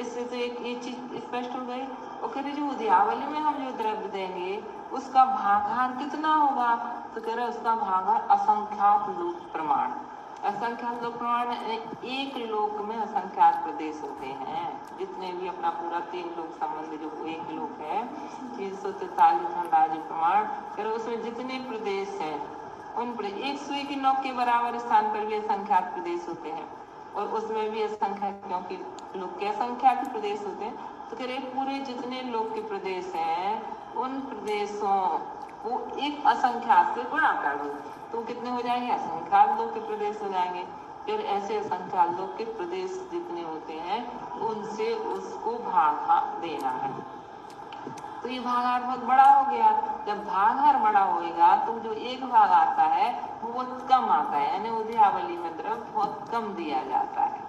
इससे तो एक ये चीज स्पष्ट हो गई। और कह रहे जो उद्यावली में हम जो द्रव्य देंगे उसका भागाहार कितना होगा, तो कह रहे उसका भागाहार असंख्यात लोक प्रमाण। असंख्यात लोक प्रमाण एक लोक में असंख्यात प्रदेश होते हैं, जितने भी अपना पूरा 3 लोक संबंधी जो एक लोक है 343 खंडाजी प्रमाण, कह रहे उसमें जितने प्रदेश हैं उन पर एक सुई की नोक के बराबर स्थान पर भी असंख्यात प्रदेश होते हैं, और उसमें भी असंख्यात, क्योंकि लोक के असंख्यात प्रदेश होते हैं। तो कह रहे पूरे जितने लोक के प्रदेश हैं उन प्रदेशों को एक असंख्यात से गुणा कर दो तो कितने हो जाएंगे, असंख्यात लोक के प्रदेश हो जाएंगे। फिर ऐसे असंख्यात लोक के प्रदेश जितने होते हैं उनसे उसको भागाहार देना है। तो ये भागाहार बहुत बड़ा हो गया। जब भागाहार बड़ा होएगा तो जो एक भाग आता है वो बहुत कम आता है, यानी उद्यावली में द्रव्य बहुत कम दिया जाता है।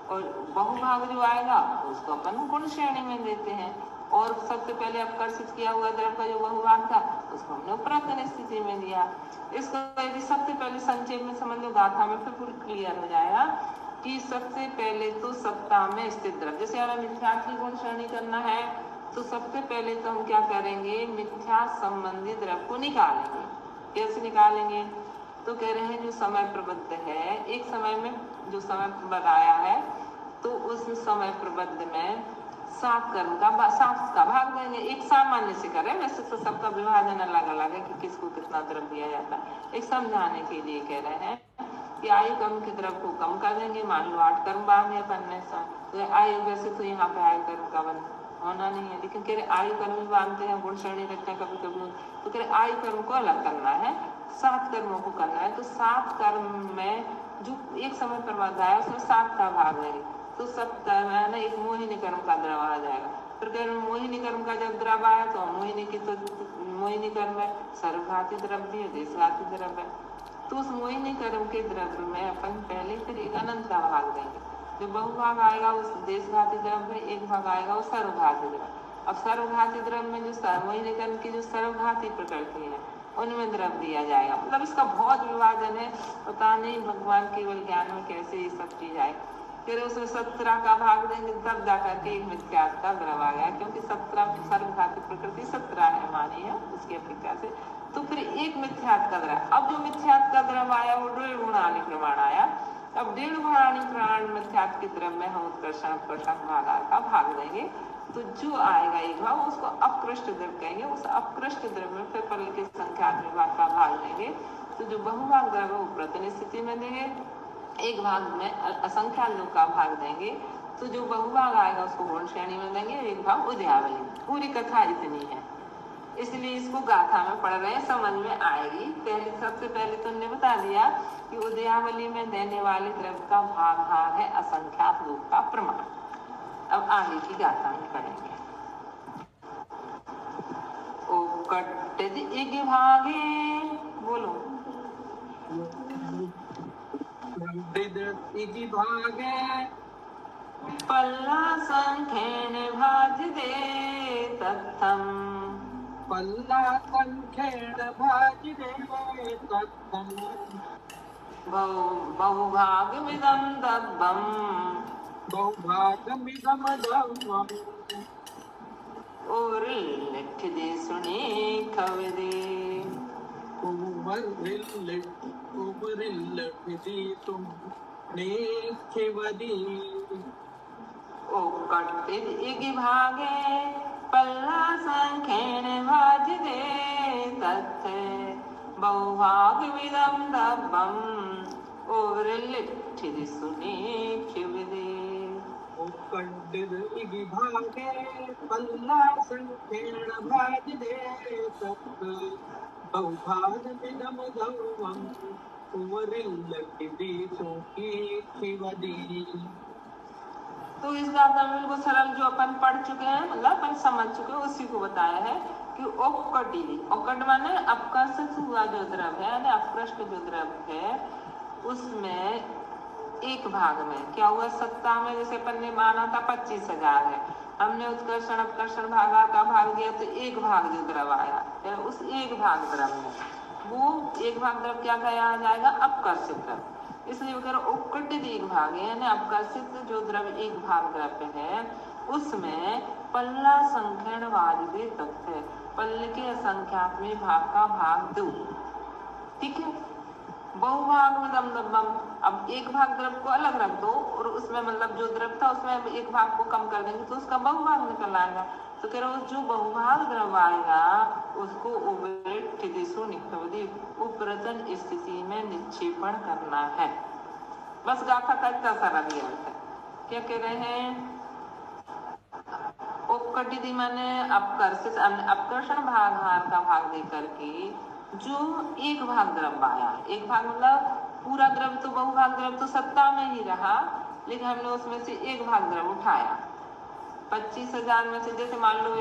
और बहुभाग जो आएगा उसको अपन गुण श्रेणी में देते हैं। और सबसे पहले आकर्षित किया हुआ द्रव्य का जो बहुभाग था उसको हमने उपरतन स्थिति में दिया। इसको यदि सबसे पहले संक्षेप में समझ लो, गाथा में फिर पूरी क्लियर हो जाएगा कि सबसे पहले तो सत्ता में स्थित द्रव्य, जैसे हमें मिथ्या की गुण श्रेणी करना है तो सबसे पहले तो हम क्या करेंगे, मिथ्या संबंधी द्रव्य को निकालेंगे। कैसे निकालेंगे, तो कह रहे हैं जो समय प्रबद्ध है, एक समय में जो समय बताया है तो उस समय प्रबद्ध में 7 कर्म का 7 का भाग देंगे। एक सामान्य से करें, वैसे तो सबका विभाजन अलग अलग है कि किसको कितना द्रव्य दिया जाता है। एक समझाने के लिए कह रहे हैं कि आयु कर्म के द्रव्य को कम कर देंगे। मान लो 8 कर्म बांधे अपन ने, तो आयु, वैसे तो यहाँ पे आयु कर्म का बंध होना नहीं है, लेकिन कह रहे आयु कर्म भी बांधते हैं, गुण श्रेणी रखते हैं कभी कभी, तो कह रहे आयु कर्म को अलग करना है, 7 कर्मों को करना है। तो 7 कर्म में जो एक समय पर बाधा है उसमें 7 का भाग देंगे, तो 7 है ना, एक मोहिनी कर्म का द्रव आ जाएगा। फिर कह रहे मोहिनी कर्म का जब द्रव आया तो मोहिनी की तो मोहिनी कर्म है, सर्वघाती द्रव्य है, देशघाती द्रव्य है, तो उस मोहिनी कर्म के द्रव्य में अपन पहले फिर एक अनंत का भाग देंगे। जो बहुभाग आएगा उस देशघाती द्रव्य में, एक भाग आएगा वो सर्वघाती द्रव्य। अब सर्वघाती द्रव्य में जो मोहिनी कर्म की जो सर्वघाती प्रकृति है उनमें द्रव्य दिया जाएगा। मतलब इसका बहुत विभाजन है, पता नहीं भगवान केवल ज्ञान में कैसे ये सब चीज आए। फिर उसमें 17 का भाग देंगे, तब जाकर के एक मिथ्यात्व का द्रव आ गया, क्योंकि 17 सर्वघाती प्रकृति 17 है मानी है उसकी अपेक्षा से, तो फिर एक मिथ्यात्व का द्रव। अब जो मिथ्यात्व का द्रव आया वो 1.5 गुणानी प्रमाण आया। अब 1.5 गुणानी प्रमाण मिथ्यात्व के द्रव में हम उत्कर्षण अपकर्षण भागाहार का भाग देंगे, तो जो आएगा एक भाग उसको अपकृष्ट द्रव्य कहेंगे। उस अपकृष्ट द्रव्य में फिर पल के संख्यात विभाग का भाग देंगे, तो जो बहुभाग द्रव्य वो प्रतन स्थिति में देंगे, एक भाग में असंख्यात लोक का भाग देंगे, तो जो बहुभाग आएगा उसको गुण श्रेणी में देंगे, एक भाग उद्यावली। पूरी कथा इतनी है, इसलिए इसको गाथा में पढ़ रहे हैं, समझ में आएगी। पहले सबसे पहले तुमने बता दिया कि उद्यावली में देने वाले द्रव्य का भागाहार है असंख्यात लोक का प्रमाण। अब आगे की गाथा में पढ़ेंगे। ओ कट्टिद इग भागे, बोलो। इग भागे पल्ला संख्येन भाज दे तत्थम, पल्ला संख्येन भाज दे तत्थम, बहुभागमिदं दब्बम, बहुभागमिदं दब्बम, और लिख दे सुने खवदे, तुम नेखवदी। ओ कट्टिद इग भागे पल्ला संख्येन भाज दे तत्थ, बहुभागमिदं दब्बम, और लिख दे सुने खवदे। ओ कट्टिद इग भागे पल्ला संख्येन भाज दे तत्थ, बहुभागमिदं दब्बम, तो इस गाथा में बिल्कुल सरल जो अपन पढ़ चुके हैं, मतलब अपन समझ चुके हैं, उसी को बताया है कि ओक्कटी, ओक्कट माने अपकर्षित हुआ जो द्रव्य है, अपकृष्ट जो द्रव्य है उसमें एक भाग में क्या हुआ, सत्ता में जैसे अपन ने माना था 25,000 है, हमने उत्कर्षण अपकर्षण भागा का भाग दिया तो एक भाग जो द्रव्य आया, उस एक भाग द्रव्य में वो एक भाग द्रव्य क्या कहा जाएगा, अपकर्षित द्रव्य। इसलिए वो कह रहे उपकटित एक भाग है, यानी अपकर्षित जो द्रव्य एक भाग द्रव्य है उसमें पल्ला संख्यण वाजिदे तथ्य, पल्ल के असंख्यात्मक भाग का भाग दो। ठीक है, बहुभाग में दम अब एक भाग द्रव्य को अलग रख दो और उसमें मतलब जो द्रव्य था उसमें एक भाग को कम कर देंगे तो उसका बहुभाग निकल आएगा। तो कह रहे हो जो बहुभाग द्रव्य आएगा उसको उपरतन स्थिति में निक्षेपण करना है। बस गाथा का इतना सारा भी अर्थ है। क्या कह रहे हैं, उपकटित माने अपकर्षित, अपकर्षण भाग हार का भाग देकर के जो एक भाग द्रव्य आया, एक भाग मतलब पूरा द्रव्य तो बहुभाग द्रव्य तो सत्ता में ही रहा, लेकिन हमने उसमें से एक भाग द्रव्य उठाया। 25,000 में से जैसे मान लो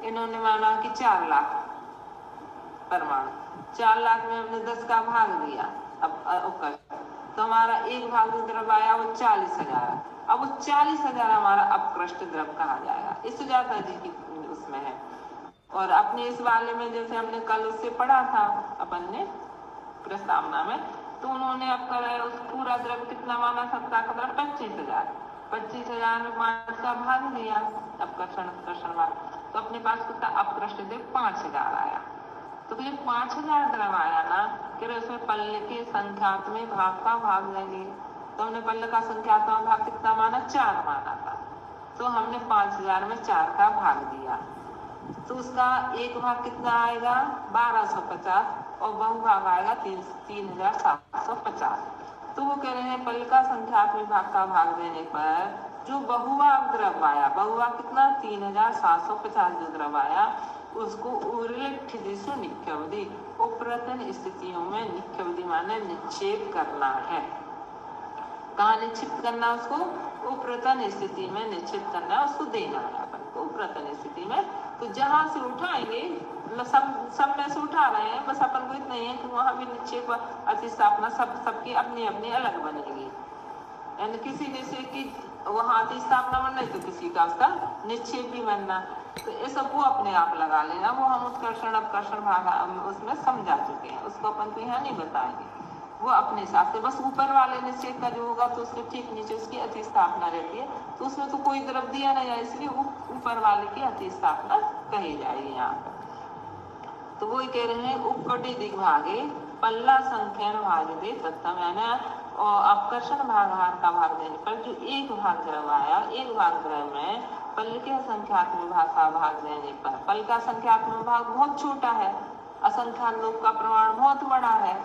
इन्होंने माना कि 4 लाख परमाणु, 4 लाख में हमने 10 का भाग दिया अब तो हमारा एक भाग जो द्रव्य आया वो 40,000। अब वो 40,000 हमारा अपकृष्ट द्रव्य कहा जाएगा। इस सुजाता जी की उसमें है। और अपने इस वाले में जैसे हमने कल उससे पढ़ा था अपन ने प्रस्तावना में, तो उन्होंने अब उस पूरा द्रव्य कितना माना, सत्ता का द्रव्य 25,000। 25,000 में 5 का भाग दिया अपकर्षण भाग, तो अपने पास कितना अपकृष्ट द्रव्य 5,000 आया। तो ये 5,000 द्रव्य आया ना, फिर उसमें पल्ल के संख्यात्मक भाग का भाग देंगे। तो हमने पल्ल का संख्यात्मक भाग कितना माना, 4 माना था, तो हमने 5,000 में 4 का भाग दिया, तो उसका एक भाग कितना आएगा 1250 और बहुभाग आएगा 3,750। तो वो कह रहे हैं पल्ल का संख्यात्मक भाग का भाग देने पर जो बहुभाग द्रव्य आया, बहुभाग कितना 3,750 जो द्रव्य आया उसको निक्षेपदी उपरतन स्थितियों में निक्षेपदी माने निक्षेप करना है। कहाँ निक्षेप करना, उसको उपरतन स्थिति में निक्षेप करना, उसको देना है अपन को उपरतन स्थिति में। तो जहां से उठाएंगे सब में से उठा रहे हैं, बस अपन को इतना ही है कि वहां भी निक्षेप अतिस्थापना सबकी अपनी अपनी अलग बनेगी। यानी किसी जैसे कि वहां अतिस्थापना बनना है तो किसी का उसका निक्षेप भी बनना, तो ये सब वो अपने आप लगा लेना। वो हम उत्कर्षण अपकर्षण भाग उसमें समझा चुके हैं, उसको अपन को यहाँ नहीं बताएंगे। वो अपने हिसाब से बस ऊपर वाले निश्चय का जो होगा तो उसके ठीक नीचे उसकी अतिस्थापना रहती है, तो उसमें तो कोई द्रव्य दिया नहीं है, इसलिए ऊपर वाले की अतिस्थापना कही जाएगी यहाँ पर। तो वो कह रहे हैं उपकटी दिग्भागे पल्ला संख्यण भाग दे तत्तम, यानी और अपकर्षण भाग हार का भाग देने पर जो एक भाग द्रव्य आया, एक भाग द्रव्य में पल्ल के असंख्यात्मक भाग का भाग देने पर, पल का संख्यात्मक भाग बहुत छोटा है, असंख्यात लोग का प्रमाण बहुत बड़ा है,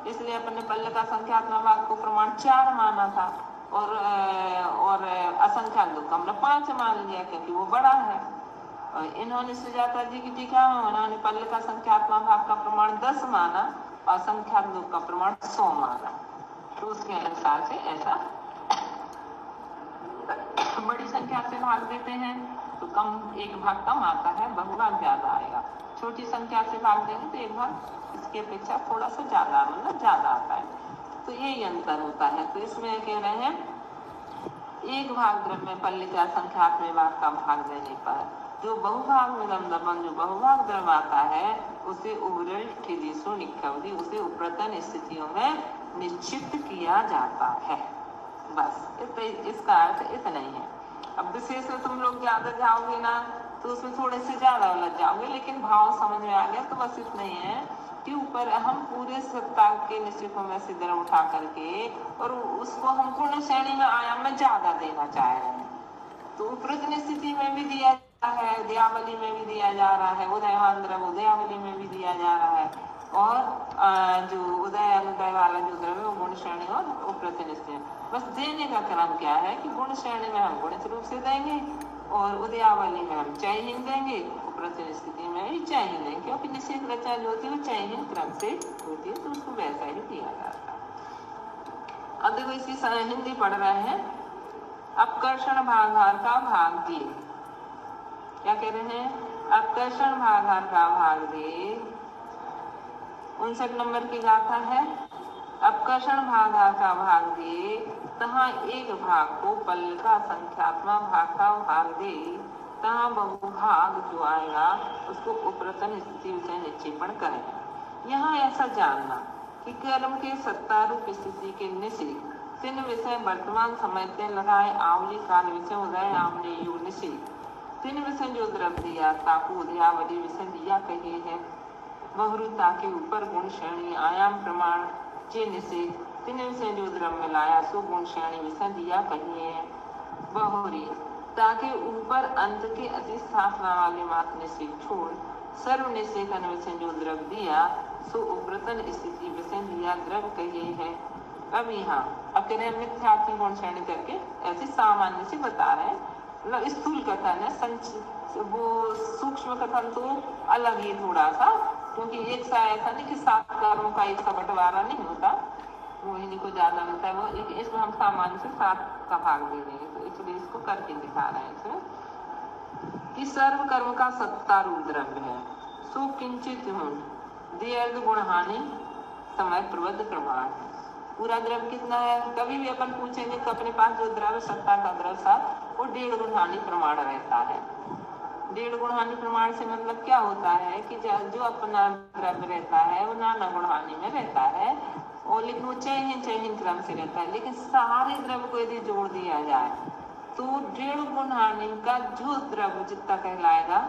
इसलिए अपन ने पल्ल का संख्यात्मक भाग को प्रमाण 4 माना था और असंख्यात लोग का हमने 5 मान लिया क्योंकि वो बड़ा है। और इन्होंने सुजाता जी की टीका में उन्होंने पल्ल का संख्यात्मक भाग का प्रमाण 10 माना और संख्यात लोग का प्रमाण 100 माना। तो उसके अनुसार से ऐसा बड़ी संख्या से भाग देते हैं तो कम एक भाग कम आता है, बहुभाग ज्यादा आएगा। छोटी संख्या से भाग देंगे तो एक भाग इसकी अपेक्षा थोड़ा सा ज्यादा मतलब ज्यादा आता है। तो यही अंतर होता है। तो इसमें कह रहे हैं एक भाग द्रव्य में पल्ल के असंख्यात्मक भाग का भाग देने पर जो बहुभाग में दमदमन जो बहुभाग द्रव्य आता है उसे निक्षेपदी उसे उपरतन स्थितियों में निश्चित किया जाता है। बस इसका अर्थ इतना ही है। अब विशेष में तुम लोग ज्यादा जाओगे ना तो उसमें थोड़े से ज्यादा उलझ जाओगे, लेकिन भाव समझ में आ गया तो बस इतना ही है कि ऊपर हम पूरे सत्ता के निश्चितों में से द्रव्य उठा करके और उसको हम पूर्ण श्रेणी में आयाम में ज्यादा देना चाह रहे हैं। तो उपरतन स्थिति में भी दिया जा रहा है, उदयावली में भी दिया जा रहा है, उदयवान द्रव्य उदयावली में भी दिया जा रहा है, और जो उदय अनुदय वाला जो द्रव्य वो गुण श्रेणी और उपरतन स्थिति। बस देने का क्रम क्या है कि गुण श्रेणी में हम गुणित रूप से देंगे और उदयावली में हम चयहीन देंगे, उपरतन स्थिति में भी चयहीन देंगे, क्योंकि निश्चित रचना जो होती है वो चयहीन क्रम से होती है, तो उसको वैसा ही दिया जाता है। अब देखो इसकी हिंदी पढ़ रहे हैं। अपकर्षण भागार का भाग दे, क्या कह रहे हैं, अपकर्षण भागार का भाग दे 59 नंबर की गाथा है। अपकर्षण भागार का भाग दे तहाँ एक भाग को पल्ल का संख्यात्मक भाग का भाग दे तहाँ बहुभाग जो आएगा उसको उपरतन स्थिति से निक्षेपण करें। यहाँ ऐसा जानना कि कर्म के सत्ता रूप स्थिति के निषेध तीन विषय वर्तमान समय ते लगाए आवली काल विषय उदय आमने युग निषेध तीन विषय जो द्रव्य दिया ताकू उदयावली विषय दिया कहे है बहुरुता के ऊपर गुण श्रेणी आयाम प्रमाण जे निषेध तीन विषय जो द्रव्य में लाया सो गुण श्रेणी विषय दिया कहिए है बहुरी ताकि ऊपर अंत के अति स्थापना वाले मात निषेध छोड़ सर्व निषेधन विषय जो द्रव्य दिया सो उपरतन स्थिति विषय दिया द्रव्य कहिए है। अब यहाँ अब कह रहे हैं मिथ्यात्म गुण श्रेणी करके ऐसे सामान्य से बता रहे हैं, मतलब स्थूल कथन है, वो सूक्ष्म कथन तो अलग ही थोड़ा सा, क्योंकि एक सा ऐसा नहीं कि 7 कर्मों का एक सा बंटवारा नहीं होता, मोहिनी को ज्यादा मिलता है वो, लेकिन इसमें हम सामान्य से 7 का भाग दे देंगे, तो इसलिए इसको करके दिखा रहे हैं इसमें कि सर्व कर्म का सत्ता रूप द्रव्य है सो किंचित दीर्घ गुण हानि समय प्रबद्ध प्रमाण। पूरा द्रव्य कितना है, कभी भी अपन पूछेंगे तो अपने पास जो द्रव्य सत्ता का द्रव्य था वो 1.5 गुण हानि प्रमाण रहता है। 1.5 गुण हानि प्रमाण से मतलब क्या होता है कि जो अपना द्रव्य रहता है वो नाना गुण हानि में रहता है, और लेकिन वो चयहीन क्रम से रहता है, लेकिन सारे द्रव्य को यदि जोड़ दिया जाए तो 1.5 गुण हानि का जो द्रव्य जितना कहलाएगा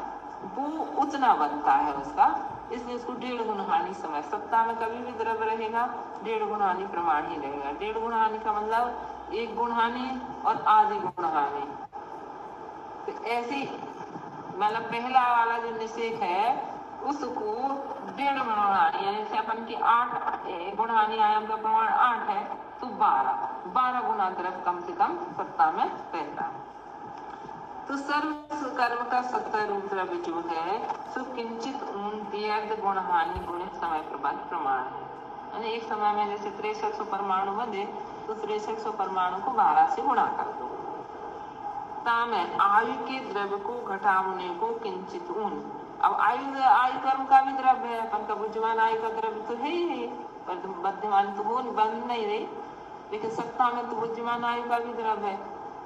वो उतना बनता है उसका, इसलिए उसको 1.5 गुण हानि समय। सत्ता में कभी भी द्रव्य रहेगा 1.5 गुण हानि प्रमाण ही रहेगा। 1.5 गुण हानि का मतलब 1 गुण हानि और आधी गुण हानि। तो ऐसी मतलब पहला वाला जो निषेध है उसको 1.5 गुण हानि, यानी जैसे अपन की 8 गुण हानि आयाम का प्रमाण 8 है तो 12 गुना द्रव्य कम से कम सत्ता में रहता है। तो सर्व कर्म का सत्ता रूप द्रव्य जो है सो किंचित दीर्घ गुण हानि गुणित समय प्रबंध प्रमाण है, यानी एक समय में जैसे 6300 परमाणु बंधे तो 6300 परमाणु को 12 से गुणा कर दो। तामे आयु के द्रव्य को घटाने को किंचित अब आयु कर्म का भी द्रव्य है, अपन का बुद्धिमान आयु का द्रव्य तो है ही, पर बुद्धिमान तो हो बंध नहीं रही, लेकिन सत्ता में तो बुद्धिमान आयु का भी द्रव्य है,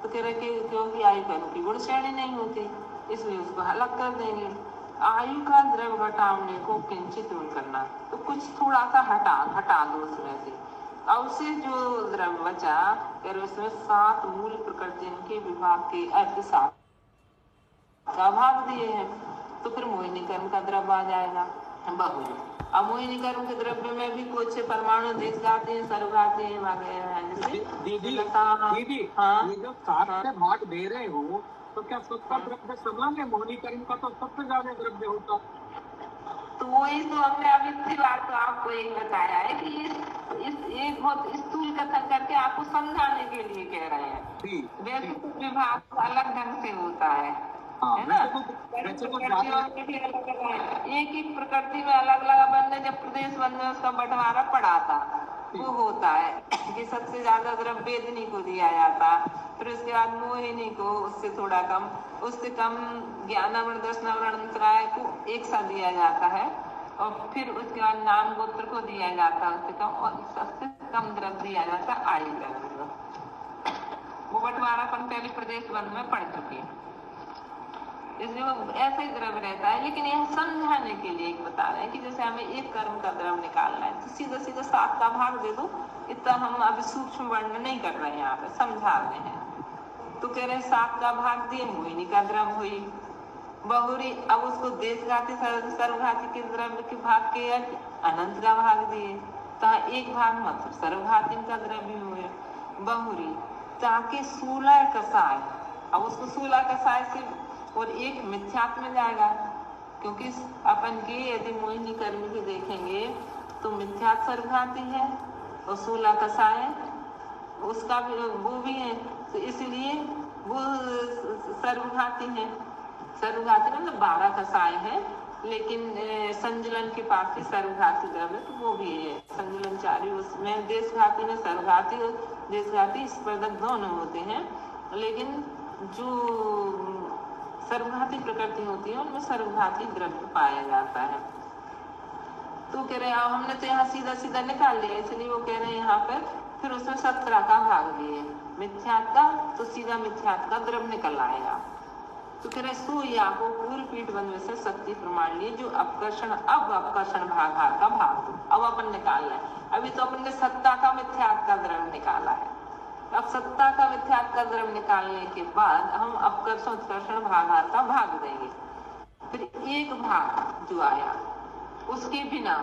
तो कह रहे कि क्योंकि आयु कर्म की गुण श्रेणी नहीं होती इसलिए उसको अलग कर देंगे। आयु का द्रव्य घटाने को किंचित करना, तो कुछ थोड़ा सा हटा दो उसमें से, अब से जो द्रव्य बचा फिर उसमें 7 मूल प्रकृतियों के विभाग के अर्थ 7 का भाग दिए हैं, तो फिर मोहिनी कर्म का द्रव्य आ जाएगा बहुरी। अब मोहिनी कर्म के द्रव्य में भी कुछ परमाणु देश गाते हैं, सर्वघाते हैं वगैरह। दीदी हाँ, ये जो 7 से भाग दे रहे हो तो क्या सबका द्रव्य समान है? मोहिनी कर्म का तो सबसे ज्यादा द्रव्य होता। तो वही तो हमने अभी इतनी बार तो आपको एक बताया है कि इस एक बहुत स्थूल कथन करके आपको समझाने के लिए कह रहे हैं। वैसे तो विभाग अलग ढंग से होता है ना, एक ही प्रकृति में अलग अलग बनने, जब प्रदेश बनने उसका बंटवारा पड़ा था वो होता है कि सबसे ज्यादा द्रव्य वेदनी को दिया जाता, फिर उसके बाद मोहिनी को, उससे थोड़ा कम, उससे कम ज्ञानावरण दर्शनावरण अंतराय को एक साथ दिया जाता है, और फिर उसके बाद नाम गोत्र को दिया जाता है उससे कम, और सबसे कम द्रव्य दिया जाता आयु द्रव्य। वो बंटवारा अपन पहले प्रदेश बंद में पढ़ चुके हैं, इसलिए वो ऐसा ही द्रव्य रहता है। लेकिन यह समझाने के लिए एक बता रहे हैं कि जैसे हमें एक कर्म का द्रव्य निकालना है तो सीधा 7 का भाग दे दो, इतना हम अभी सूक्ष्म वर्णन नहीं कर रहे हैं, यहाँ पे समझा रहे हैं। तो कह रहे हैं 7 का भाग दिए मोहिनी का द्रव्य हुई बहुरी, अब उसको देशघाती सर्वघाती के द्रव्य के भाग के अनंत का भाग दिए, तो एक भाग मतलब सर्वघाती का द्रव्य हुए बहुरी, ताकि 16 कसाय, अब उसको 16 कसाय से और एक मिथ्यात्व में जाएगा, क्योंकि अपन की यदि मोहिनी कर्म की देखेंगे तो मिथ्यात्व सर्वघाती है और 16 कसाय उसका भी वो भी है, तो इसलिए वो सर्वघाती है। सर्वघाती मतलब 12 कसाय है, लेकिन संजुलन के पास ही सर्वघाती द्रव्य तो वो भी है संजुलनचारी, उसमें देशघाती में सर्वघाती और देशघाती स्पर्धक दोनों होते हैं, लेकिन जो सर्वघाती प्रकृति होती है उनमें सर्वघाती द्रव्य पाया जाता है। तो कह रहे हैं हमने तो यहाँ सीधा निकाल लिया, इसलिए वो कह रहे हैं यहाँ पर फिर उसमें 17 का भाग दिए मिथ्यात्व का, तो सीधा मिथ्यात्व का द्रव्य निकल आएगा। तो कह रहे सो या को पूर्व पीठ बंधु से शक्ति प्रमाण लिए जो अपकर्षण भागार का भाग दो। अब अपन निकालना है, अभी तो अपन ने सत्ता का मिथ्यात्व का द्रव्य निकाला है। अब सत्ता का मिथ्यात्व का द्रव्य निकालने के बाद हम अपकर्षण उत्कर्षण भागार का भाग देंगे। फिर एक भाग जो आया उसके बिना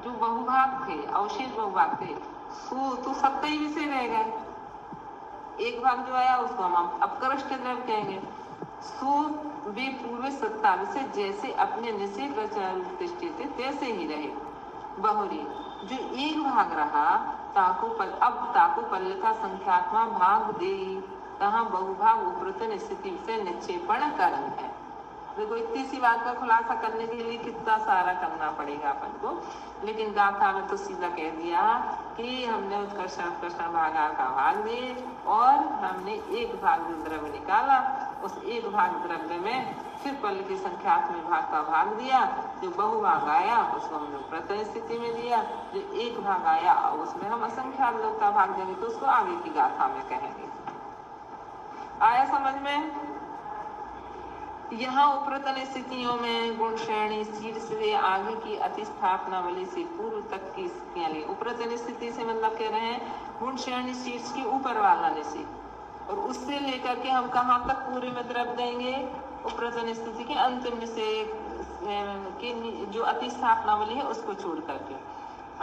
जो बहुभाग थे, अवशेष बहुभाग थे, सो तो सत्ता ही विषय रह गए। एक भाग जो आया उसको हम अपकर्ष के द्रव्य कहेंगे। सो वे पूर्व सत्ता विषय जैसे अपने निषेध दृष्टि थे तैसे ही रहे। बहुरी जो एक भाग रहा ताको पल्लिका संख्यात्मा भाग दे तहाँ बहुभाग उपरतन स्थिति से निक्षेपण करण है। देखो इतनी सी बात का खुलासा करने के लिए कितना सारा करना पड़ेगा अपन को, लेकिन गाथा में तो सीधा कह दिया कि हमने उत्कर्षण भागार का भाग दिए और हमने एक भाग द्रव्य निकाला, उस एक भाग द्रव्य में फिर पल की संख्यात्मक भाग का भाग दिया। जो बहुभाग आया उसको हमने प्रत्यय स्थिति में दिया, जो एक भाग आया उसमें हम असंख्यात लोग का भाग देंगे, तो उसको आगे की गाथा में कहेंगे। आया समझ में? यहाँ उपरतन स्थितियों में गुण श्रेणी शीर्ष से आगे की अतिस्थापना वाली से पूर्व तक की स्थितियां ली। उपरतन स्थिति से मतलब कह रहे हैं गुण श्रेणी शीर्ष के ऊपर वाला निषेध, और उससे लेकर के हम कहाँ तक पूरे में द्रव्य देंगे? उपरतन स्थिति के अंतिम निषेध के जो अतिस्थापना वाली है उसको छोड़ करके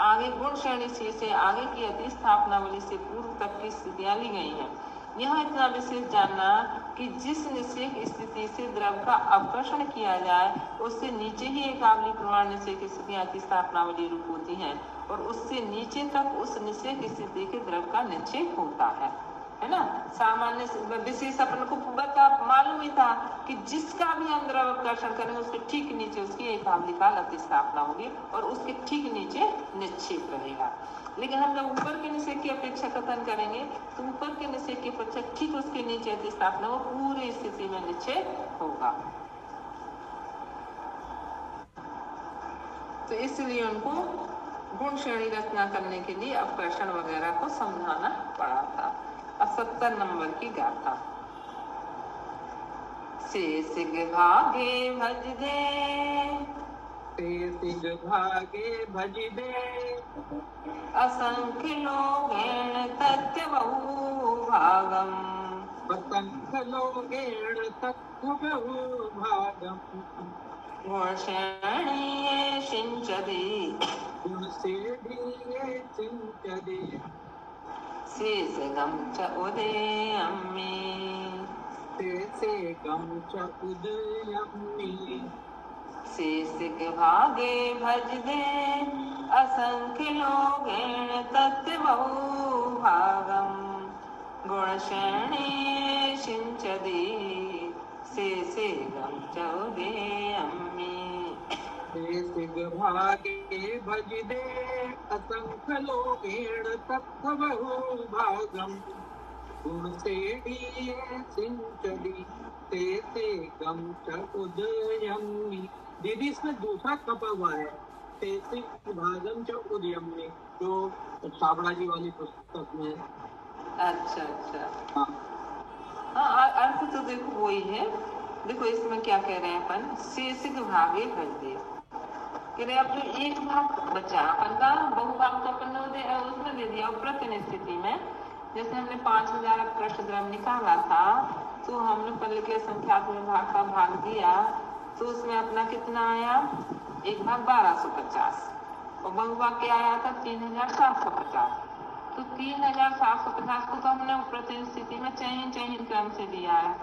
आगे गुण श्रेणी शीर्ष से आगे की अतिस्थापना वाली से पूर्व तक की स्थितियां ली गई हैं। यहाँ इतना विशेष जानना कि जिस निषेध स्थिति से द्रव्य का अपकर्षण किया जाए उससे नीचे ही एकावली प्रमाण निषेध की स्थितियां अतिस्थापना वाली रूप होती हैं, और उससे नीचे तक उस निषेध स्थिति के द्रव्य का निक्षेप होता है ना। सामान्य विशेष अपन को बता मालूम ही था कि जिसका भी हम द्रव्य अपकर्षण करेंगे उसके ठीक नीचे उसकी एकावली काल अतिस्थापना होगी और उसके ठीक नीचे निक्षेप रहेगा। लेकिन हम जब ऊपर के निषेध की अपेक्षा कथन करेंगे तो ऊपर के निषेध की अपेक्षा ठीक उसके नीचे अतिस्थापना वो पूरी स्थिति में निक्षेप होगा। तो इसलिए उनको गुण श्रेणी रचना करने के लिए अपकर्षण वगैरह को समझाना पड़ा था। अब 70 नंबर की गाथा। शेषिग भागे भज दे, शेषिग भागे भज दे, असंख्य लोगेण तथ्य बहुभागम, असंख्य लोगेण तथ्य बहुभागम, गुण श्रेणीये सिंचति, गुण श्रेणीये सिंचति, शेषिगं च उदयम्मि, शेषिगं च उदयम्मि, शेषिग भागे भज दे, असंख्य लोगेण तथ्य बहुभागम, गुण श्रेणीये सिंचति, शेषिगं च उदयम्मि। शेषिग भागे भज दे, असंख्य लोगेण तथ्य बहुभागम, गुण श्रेणीये सिंचति, शेषिगं च उदयम्मि। दीदी इसमें दूसरा कपा हुआ है, शेषिग भागम च उदयम्मि, जो छाबड़ा जी वाली पुस्तक में। अच्छा हाँ, हाँ अर्थ तो देखो वही है। देखो इसमें क्या कह रहे हैं अपन, शेषिग भागे भज दे, कह रहे अब जो एक भाग बचा अपन का बहुभाग तो अपन ने उसमें दे दिया उपरतन स्थिति में। जैसे हमने 5000 अपकर्ष द्रव्य निकाला था तो हमने पहले के संख्यात्मक भाग का भाग दिया, तो उसमें अपना कितना आया? एक भाग 1250 और बहुभाग क्या आया था? 3750। तो 3750 को तो हमने उपरतन स्थिति में चयन क्रम से दिया है,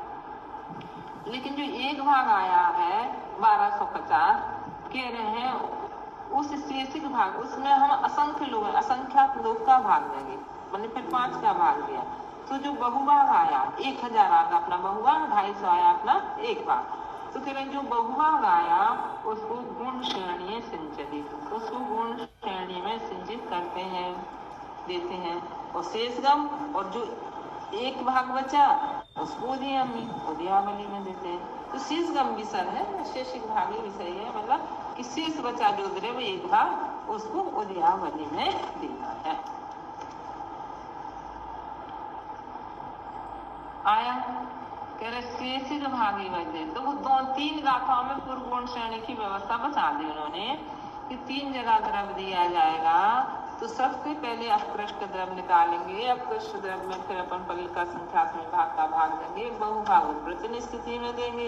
लेकिन जो एक भाग आया है 1250 कह रहे हैं उस शेषिक भाग उसमें हम असंख्यात लोग का भाग देंगे, मैंने फिर 5 का भाग दिया। तो जो बहुभाग आया 1000 आया अपना बहुभाग, 250 आया अपना एक भाग, तो कह रहे जो बहुभाग आया उसको गुण श्रेणी सिंचती, उसको गुण श्रेणी में सिंचित करते हैं, देते हैं। और शेषगम और जो एक भाग बचा उसको उदयावली में देते हैं। तो शेषगम विषय है, शेषिक भागी विषय है, मतलब कि शेष बचा जो द्रव्य एक भाग उसको उदयावली में देना है। आया कह रहे शेषिक भागी बचे, तो वो 2-3 गाथाओं में पूर्व गुण श्रेणी की व्यवस्था बता दी उन्होंने कि 3 जगह द्रव्य दिया जाएगा। तो सबसे पहले अपकृष्ट द्रव्य निकालेंगे, अपकृष्ट द्रव्य में फिर अपन पल का संख्यात्मक भाग का भाग देंगे, बहुभाग प्रचन स्थिति में देंगे,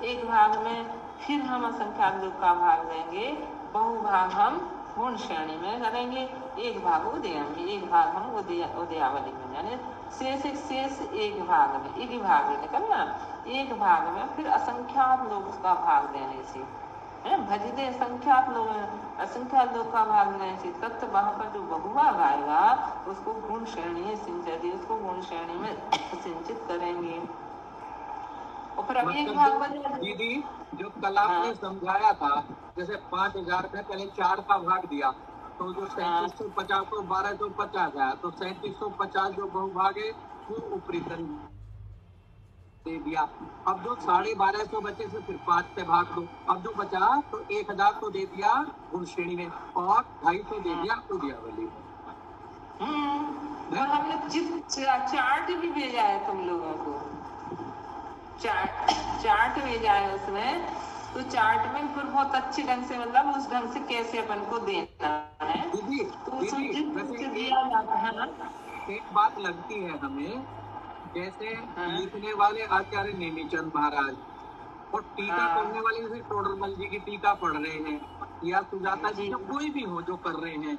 एक भाग में फिर हम असंख्यात लोग का भाग देंगे, बहुभाग हम गुण श्रेणी में करेंगे, एक भाग उदयंगी, एक भाग हम उदयावली में, यानी शेष एक भाग में, एक ही भाग है निकलना, एक भाग में फिर असंख्यात लोग उसका भाग देने से भजदे असंख्यात लोग का भाग देने से तब तो वहां पर जो बहुभाग आएगा उसको गुण श्रेणी में सिंचित, उसको गुण श्रेणी में सिंचित करेंगे। और फिर अब एक भाग बचा दीदी जो कल आपने समझाया था, जैसे 5000 में पहले 4 का भाग दिया, तो जो 3750 को 1250 आया, तो 3750 जो बहुभाग है वो ऊपरी तल दे दिया। अब जो 1250 बचे से फिर 5 से भाग दो, अब जो बचा तो 1000 को दे दिया गुण श्रेणी में और 250 दे दिया उदयावली में। और हमने चार्ट भी भेजा है तुम लोगों को, चार्ट भेजा है उसमें, तो चार्ट में फिर बहुत अच्छे ढंग से मतलब उस ढंग से कैसे अपन को देना है, तो दिया जाता है ना। एक बात लगती है हमें, जैसे लिखने वाले आचार्य नेमिचंद महाराज और टीका पढ़ने वाले जैसे टोडरमल जी की टीका पढ़ रहे हैं, या सुजाता जी, कोई भी हो जो कर रहे हैं,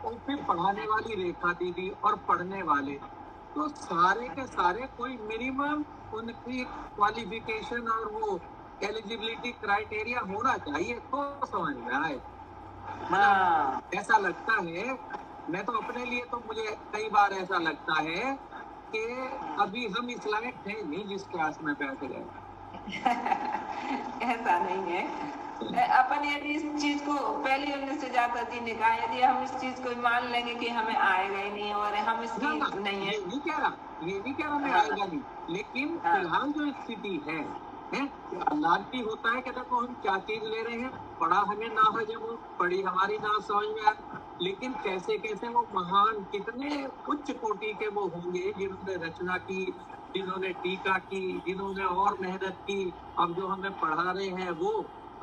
और फिर पढ़ाने वाली रेखा दीदी और पढ़ने वाले, तो सारे के सारे कोई मिनिमम उनकी क्वालिफिकेशन और वो एलिजिबिलिटी क्राइटेरिया होना चाहिए तो समझ में आए। ऐसा लगता है, मैं तो अपने लिए तो मुझे कई बार ऐसा लगता है कि अभी हम इस लायक थे नहीं जिस क्लास में बैठ गए। ऐसा नहीं है, अपन यदि इस चीज को पहले हमने सुजाता जी ने कहा, यदि हम इस चीज को मान लेंगे कि हमें आएगा ही नहीं और हम इसकी नहीं है, ये नहीं कह रहा मैं आएगा नहीं, लेकिन फिलहाल जो स्थिति है अल्लाह की होता है कि देखो हम क्या चीज ले रहे हैं, पढ़ा हमें ना है, जब वो पढ़ी हमारी ना समझ में आए, लेकिन कैसे कैसे वो महान कितने उच्च कोटि के वो होंगे जिन्होंने रचना की, जिन्होंने टीका की, जिन्होंने और मेहनत की, अब जो हमें पढ़ा रहे हैं वो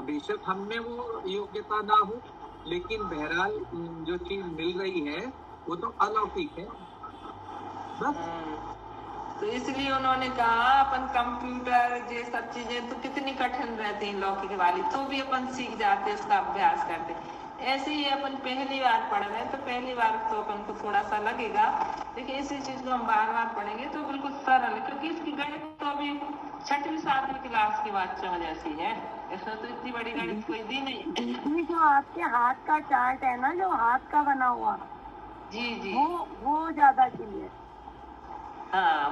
बेशक हमने वो योग्यता ना हो, लेकिन बहरहाल जो चीज मिल रही है वो तो अलौकिक है बस। तो इसलिए उन्होंने कहा अपन कंप्यूटर ये सब चीजें तो कितनी कठिन रहती हैं लौकिक वाली, तो भी अपन सीख जाते, उसका अभ्यास करते। ऐसे ही अपन पहली बार पढ़ रहे हैं तो पहली बार तो अपन को थोड़ा सा लगेगा, लेकिन इसी चीज को हम बार बार पढ़ेंगे तो बिल्कुल सरल, क्योंकि इसकी गणित तो अभी 6वीं 7वीं क्लास के बच्चों जैसी है, इसमें तो इतनी बड़ी गणित कोई दी नहीं। जो आपके हाथ का चार्ट है ना, जो हाथ का बना हुआ, जी वो ज्यादा क्लियर। हाँ,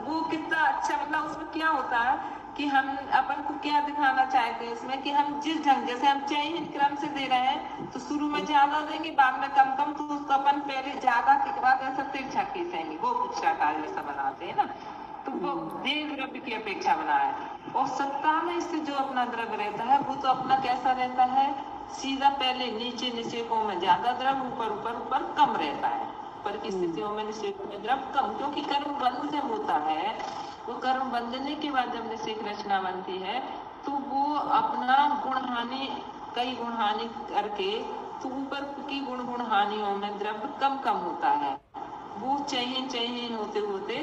वो कितना अच्छा, मतलब उसमें क्या होता है कि हम अपन को क्या दिखाना चाहते हैं इसमें, कि हम जिस ढंग जैसे हम चयन क्रम से दे रहे हैं, तो शुरू में ज्यादा देंगे, बाद में कम, तो उसको अपन पहले ज्यादा के बाद ऐसा तिरछा खींचेंगे, वो पुच्छाकार जैसा बनाते हैं ना, तो वो देव द्रव्य की अपेक्षा बनाए। और सत्ता में इससे जो अपना द्रव्य रहता है वो तो अपना कैसा रहता है, सीधा पहले नीचे निषेकों में ज्यादा द्रव्य, ऊपर कम रहता है, पर की स्थितियों में निषेक में द्रव्य कम, क्योंकि कर्म बंध जब होता है, वो कर्म बंधने के बाद जब निषेक रचना बनती है तो वो अपना गुण हानि, कई गुण हानि करके, तो ऊपर की गुण हानियों में द्रव्य कम होता है, वो चयन होते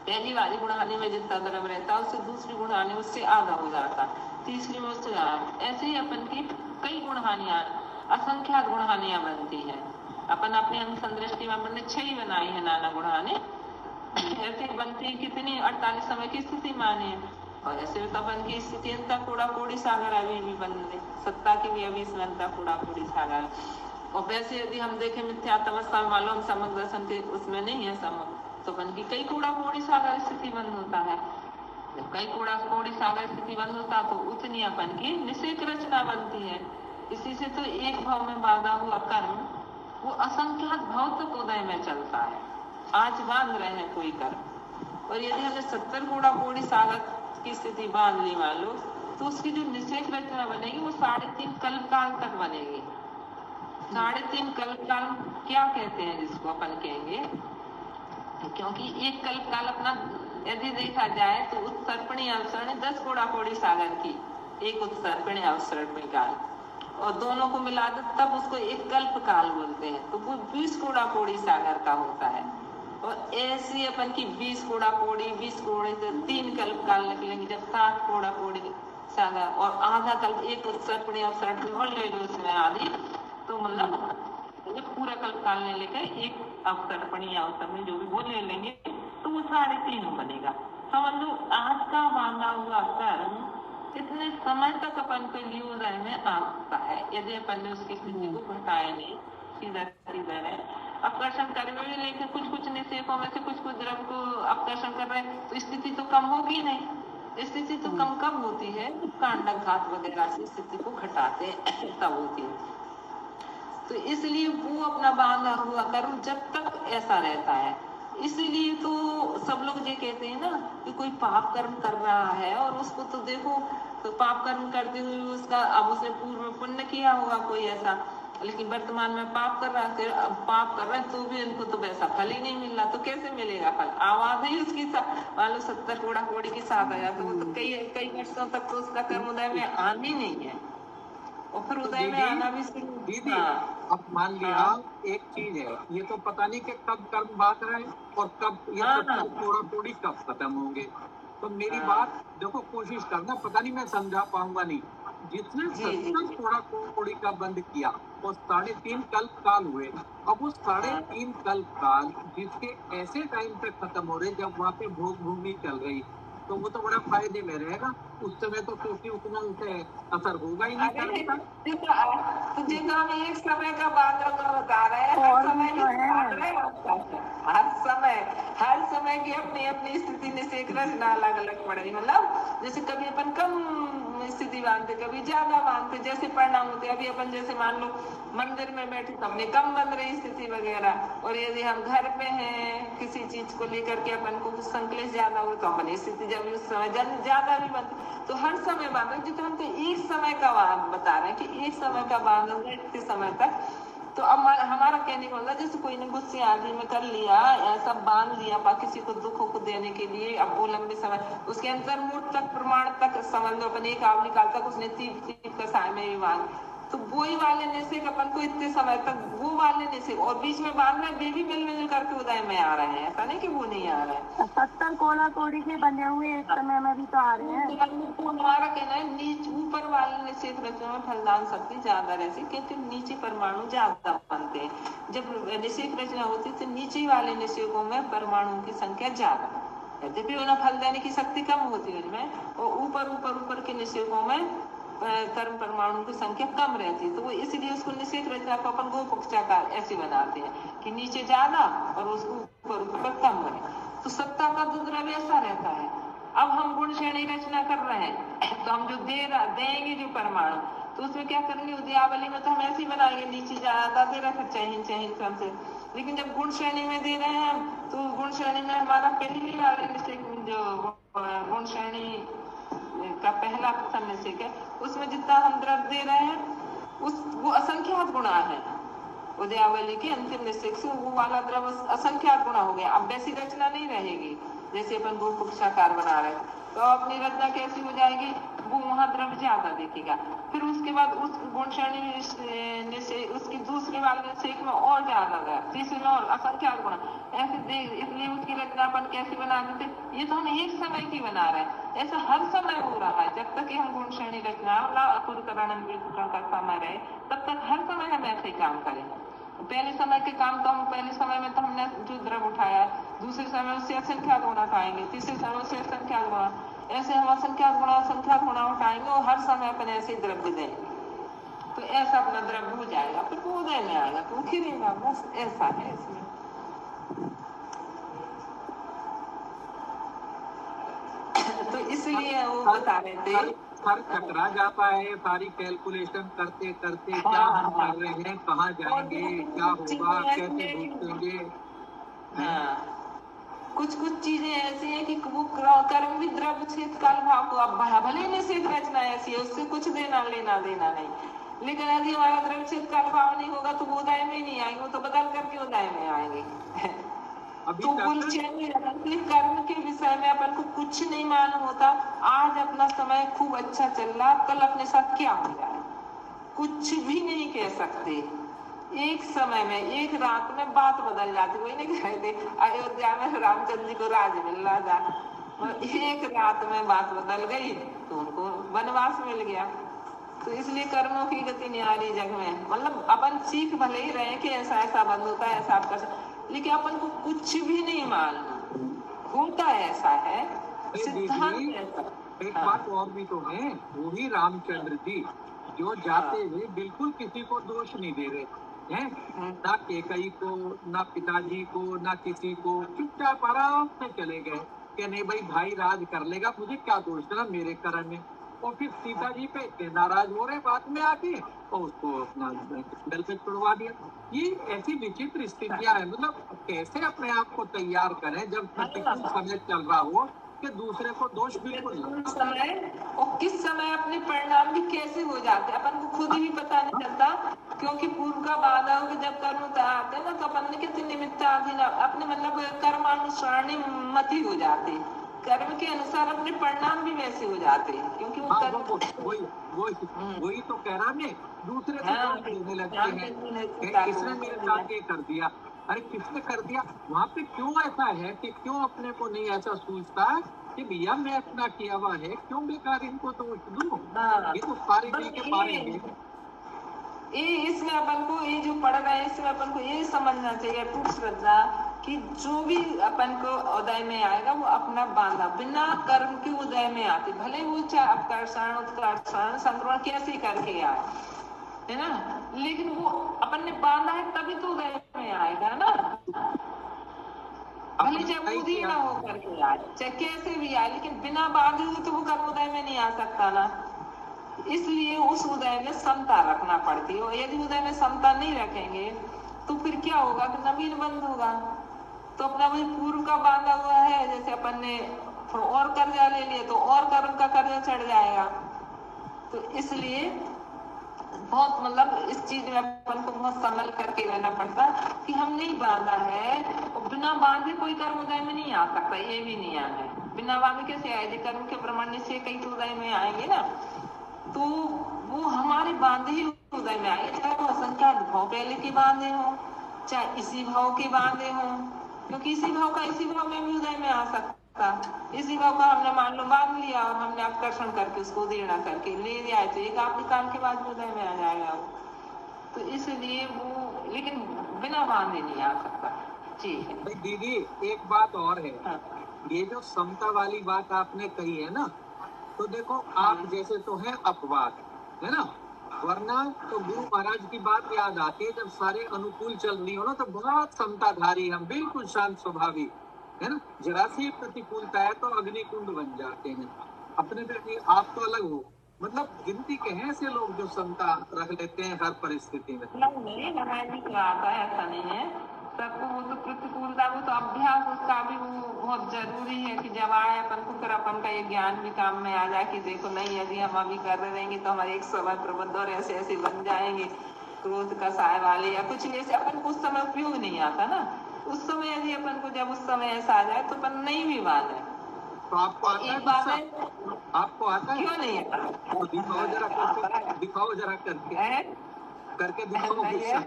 पहली वाली गुण हानि में जितना द्रव्य रहता है उससे दूसरी गुण हानि उससे आधा हो जाता, तीसरी में उससे ऐसे ही अपन की कई गुण हानियां, असंख्यात गुण हानियां बनती है। अपन अपने अंतर्दृष्टि में अपन ने 6 बनाई है नाना गुण हानि, ऐसे बनती है कितनी 48 समय की स्थिति मानी है, और ऐसे तो अपन की स्थिति अंता कूड़ा कोड़ी सागर अभी भी बन रही, सत्ता की भी अभी इसमें अंता कूड़ा कोड़ी सागर। और वैसे यदि हम देखें मिथ्यात्वस्था मालूम समग्र दर्शन के उसमें नहीं है समग्र, तो अपन की कई कूड़ा कोड़ी सागर स्थिति बंद होता है, जब कई कूड़ा कोड़ी सागर स्थिति बंद होता तो उतनी अपन की निषेक रचना बनती है। इसी से तो एक भाव में बाधा हुआ कर्म वो असंख्यात भाव तक उदय में चलता है, आज बांध रहे हैं कोई कर्म, और यदि हमने 70 कूड़ा कोड़ी सागर की स्थिति बांध ली मान लो, तो उसकी जो निषेक रचना बनेगी वो 3.5 कल्पकाल तक बनेगी। 3.5 कल्पकाल क्या कहते हैं जिसको अपन कहेंगे, क्योंकि एक कल्पकाल अपना यदि देखा जाए तो उत्सर्पणी अवसरणी 10 कोड़ा कोड़ी सागर की एक उत्सर्पणी अवसरणी काल, और दोनों को मिला दो तब उसको एक कल्प काल बोलते हैं। तो वो 20 कोड़ा कोड़ी सागर का होता है। और ऐसी अपन की 20 कोड़ा कोड़ी 20 कोड़े से 3 कल्प काल निकलेंगे, जब 7 कोड़ा कोड़ी सागर और आधा कल्प एक उत्सर्पणी अवसरणी और ले लो उसमें आधी, तो मतलब पूरा कल्प काल ले लेकर एक अवसर्पणी अवसरणी जो भी वो ले लेंगे तो वो 3.5 बनेगा। समझ लो आज का बांधा हुआ कर्म इतने समय तक अपन को ल्यूदय में आता है, यदि अपन ने उसकी स्थिति को घटाया नहीं, सीधा सीधा है। आकर्षण कर रहे हैं, लेकिन कुछ निषेधों में से कुछ द्रव्य को आकर्षण कर रहे हैं, तो स्थिति तो कम होगी नहीं। स्थिति तो कम कब होती है, कांडक घात वगैरह से स्थिति को घटाते हैं तब होती है। तो इसलिए वो अपना बांधा हुआ कर्म जब तक ऐसा रहता है, इसलिए तो सब लोग ये कहते हैं ना कि कोई पाप कर्म कर रहा है और उसको तो देखो, तो पाप कर्म करते हुए उसका अब उसने पूर्व में पुण्य किया होगा कोई ऐसा, लेकिन वर्तमान में पाप कर रहा है, अब पाप कर रहा है तो भी इनको तो वैसा फल ही नहीं मिल रहा, तो कैसे मिलेगा फल? आवाज ही उसकी मान लो 70 कोड़ा कोड़ी के साथ आया तो वो तो कई वर्षों तक तो उसका कर्म उदय में आनी नहीं है, और फिर उदय में आना भी दीदी अब मान लिया एक चीज है, ये तो पता नहीं कि कब कर्म बात रहे और कब ये थोड़ा थोड़ी कब खत्म होंगे। तो मेरी बात देखो, कोशिश करना, पता नहीं मैं समझा पाऊंगा नहीं। जिसने 70 थोड़ा थोड़ी का बंद किया और 3.5 कल्प काल हुए, अब उस 3.5 कल्प काल जिसके ऐसे टाइम पे खत्म हो रहे जब वहाँ पे भोग भूमि चल रही, तो वो तो बड़ा फायदे में रहेगा। उस समय तो क्योंकि उतना उसे असर होगा ही नहीं करता। तुझे तो हम एक समय का बात बता रहे हैं, हर समय की अपनी अपनी स्थिति निषेध रचना अलग अलग पड़ेगी। मतलब जैसे कभी अपन कम स्थिति बांधते, कभी ज्यादा बांधते, जैसे परिणाम होते। अभी अपन जैसे मान लो मंदिर में बैठे तो अपने कम बन रही स्थिति वगैरह, और यदि हम घर पे हैं किसी चीज को लेकर के अपन को कुछ संकलेश ज्यादा हो तो अपनी स्थिति जब उस समय ज्यादा भी बनती, तो हर समय बांध रहे। जितना हम तो एक समय का बता रहे हैं कि एक समय का बांधोगे इतने समय तक, तो अब हमारा कहने का मतलब जैसे कोई ने गुस्से आदि में कर लिया, ऐसा बांध लिया किसी को दुखों को देने के लिए, अब वो लंबे समय उसके अंतर मूड तक प्रमाण तक समझ लो अपन एक आवली काल तक उसने तीप कसाय में भी बांध, तो वो ही वाले निषेध अपन को इतने समय तक वो वाले निषेध, और बीच में बांध रहे वे भी मिल करके उदय में आ रहे हैं, ऐसा नहीं कि वो नहीं आ रहे हैं। 70 कोड़ा कोड़ी के बने हुए एक समय में भी तो आ रहे हैं। तो हमारा कहना है नीचे ऊपर वाले निषेध रचना में फलदान शक्ति ज्यादा रहती, क्योंकि नीचे परमाणु ज्यादा बनते हैं। जब निषेध रचना होती तो नीचे वाले निषेधों में परमाणुओं की संख्या ज्यादा, यद्यपि उन्हें फल देने की शक्ति कम होती है उनमें, और ऊपर के निषेधों में कर्म परमाणु की संख्या कम रहती है। तो वो इसलिए उसको निषेध रचना को अपन गोपक्षाकार ऐसे बनाते हैं कि नीचे ज्यादा और उसको ऊपर कम बने। तो सत्ता का द्रव्य ऐसा रहता है। अब हम गुण श्रेणी रचना कर रहे हैं तो हम जो देंगे जो परमाणु, तो उसमें क्या करेंगे, उदयावली में तो हम ऐसे ही बनाएंगे, नीचे ज्यादा दे रहे फिर चहिन क्रम से। लेकिन जब गुण श्रेणी में दे रहे हैं तो गुण श्रेणी में हमारा पहली वाले जो गुण श्रेणी का पहला प्रथम निषेध है, उसमें जितना हम द्रव्य दे रहे हैं वो असंख्यात गुणा है। उदयावली के अंतिम निषेध से वो वाला द्रव्य असंख्यात गुणा हो गया। अब वैसी रचना नहीं रहेगी जैसे अपन गोपक्षाकार बना रहे, तो अपनी रचना कैसी हो जाएगी, वो वहां द्रव्य ज्यादा देखेगा। फिर उसके बाद उस गुण श्रेणी उसकी दूसरे वाले निषेध में और ज्यादा गया, तीसरे में और असंख्यात गुणा ऐसे देख, इसलिए उसकी रचना अपन कैसी बना देते, ये तो हम एक समय की बना रहे हैं, ऐसा हर समय हो रहा है। जब तक हम गुण श्रेणी रचना अकुरकरण का समय रहे तब तक हर समय हम ऐसे ही काम करें। पहले समय के काम तो हम पहले समय में तो हमने जो द्रव्य उठाया, दूसरे समय उससे असंख्यात गुणा उठाएंगे, तीसरे समय से असंख्यात गुणा, ऐसे हम असंख्यात गुणा उठाएंगे और हर समय अपन ऐसे ही द्रव्य देंगे, तो ऐसा अपना द्रव्य हो जाएगा, फिर वो उदय में आएगा तो खिलेगा। बस ऐसा है इसमें। तो इसलिए वो बता रहे थे, सर चकरा जाता है सारी कैलकुलेशन करते करते, क्या हम कर रहे हैं, कहाँ जाएंगे, क्या होगा, कैसे भूखेंगे। कुछ चीजें ऐसी हैं कि वो कर्म भी द्रव्य छेद काल भाव को, अब भले निषेध रचना ऐसी है उससे कुछ देना देना नहीं, लेकिन यदि हमारा द्रव्य छेद काल भाव नहीं होगा तो वो उदय में नहीं आएंगे, वो तो बदल करके उदय में आएंगे। अभी तो कुल तक चेंज हो जाता है। इसलिए कर्म के विषय में अपन को कुछ नहीं मालूम होता। आज अपना समय खूब अच्छा चल रहा, कल अपने साथ क्या हो जाए कुछ भी नहीं कह सकते। एक समय में, एक रात में बात बदल जाती। वही नहीं कह रहे थे अयोध्या में रामचंद्र जी को राज मिल रहा था, एक रात में बात बदल गई तो उनको वनवास मिल गया। तो इसलिए कर्मों की गति निराली जग में, मतलब अपन सीख भले ही रहे कि ऐसा ऐसा बंद होता है, ऐसा आपका, लेकिन अपन को कुछ भी नहीं मालूम होता ऐसा है, सिद्धांत ऐसा। एक बात और भी तो है, वो ही रामचंद्र जी जो जाते हुए बिल्कुल किसी को दोष नहीं दे रहे हैं, ना केकई को, ना पिताजी को, ना किसी को, चुपचाप आराम से चले गए कि नहीं भाई, भाई राज कर लेगा, मुझे क्या दोष देना, मेरे कर्म में। और फिर सीता जी पे इतने नाराज हो रहे बाद में आके, और उसको अपना दल से छुड़वा दिया। ये ऐसी विचित्र स्थितियां है, मतलब कैसे अपने आप को तैयार करें जब प्रतिकूल समय चल रहा हो कि दूसरे को दोष बिल्कुल ना। समय और किस समय अपने परिणाम भी कैसे हो जाते हैं अपन को खुद ही पता नहीं चलता, क्योंकि पूर्व का बाधा हो कि जब कर्म आते हैं ना तो अपन कितने निमित्त अधीन अपने मतलब कर्मानुसारणी मति हो जाते, कर्म के अनुसार अपने परिणाम भी वैसे हो जाते हैं, क्योंकि वो कर्म वही तो कह रहा मैं, दूसरे को दोष देने लगते हैं, किसने मेरे साथ ये कर दिया, अरे किसने कर दिया। वहाँ पे क्यों ऐसा है कि क्यों अपने को नहीं ऐसा सोचता कि भैया मैं अपना किया हुआ है, क्यों बेकार इनको दोष दूं, ये तो सारे मिल के पारेंगे। ये इसमें अपन को ये जो पढ़ रहे हैं इसमें अपन को ये समझना चाहिए टूट श्रद्धा कि जो भी अपन को उदय में आएगा वो अपना बांधा बिना कर्म के उदय में आती, भले वो चाहे अपकर्षण उत्कर्षण संक्रमण कैसे करके आए, है ना, लेकिन वो अपन ने बांधा है तभी तो उदय में आएगा ना। भले चाहे बुद्धि ना हो करके आए, चाहे कैसे भी आए, लेकिन बिना बांधे हुए तो वो कर्म उदय में नहीं आ सकता ना। इसलिए उस उदय में समता रखना पड़ती है, और यदि उदय में समता नहीं रखेंगे तो फिर क्या होगा कि नवीन बंद होगा। तो अपना वही पूर्व का बांधा हुआ है, जैसे अपन ने और कर्जा ले लिया तो और कर्म का कर्जा चढ़ जाएगा। तो इसलिए बहुत मतलब इस चीज में अपन को बहुत संभल करके रहना पड़ता कि हम नहीं बांधा है, और बिना बांधे कोई कर्म उदय में नहीं आ सकता, ये भी नियम है। बिना बांधे कैसे आए, कर्म के प्रमाण से कई तो उदय में आएंगे ना, तो वो हमारे बांधे ही उदय में आएंगे, चाहे वो असंख्यात भाव पहले के बांधे हो, चाहे इसी भाव के बांधे हो, क्योंकि इसी भाव का इसी भाव में भी उदय में आ सकता। इसी भाव का हमने मान लो बांध लिया और हमने आकर्षण करके उसको उदीर्ण करके ले लिया है, तो एक आपके काम के बाद उदय में आ जाएगा वो। तो इसलिए वो लेकिन बिना बांधे नहीं आ सकता। जी दीदी एक बात और है, हाँ। ये जो समता वाली बात आपने कही है ना, तो देखो आप जैसे तो है अपवाद, है ना, वरना तो गुरु महाराज की बात याद आती है, जब सारे अनुकूल चल रही हो ना तो बहुत समताधारी हम, बिल्कुल शांत स्वभावी, है ना, जरा सी प्रतिकूलता है तो अग्निकुंड बन जाते हैं अपने पे। आप तो अलग हो, मतलब गिनती के हैं ऐसे लोग जो समता रख लेते हैं हर परिस्थिति में। नहीं हमारी बात है, ऐसा नहीं है सबको, वो तो प्रतिकूलता वो तो अभ्यास उसका भी वो बहुत जरूरी है कि जब आए अपन को फिर अपन का ये ज्ञान भी काम में आ जाए कि देखो नहीं यदि हम अभी कर रहेंगे तो हमारे एक समय प्रबंध और ऐसे ऐसे बन जाएंगे, क्रोध का साय वाले या कुछ ऐसे, अपन को उस समय उपयोग नहीं आता ना, उस समय यदि अपन को जब उस समय ऐसा आ जाए तो अपन नहीं भी माने। तो आपको आता है गुस्सा? आपको आता है? क्यों नहीं आता? तो दिखाओ जरा करके, दिखाओ जरा करके दिखाओ गुस्सा।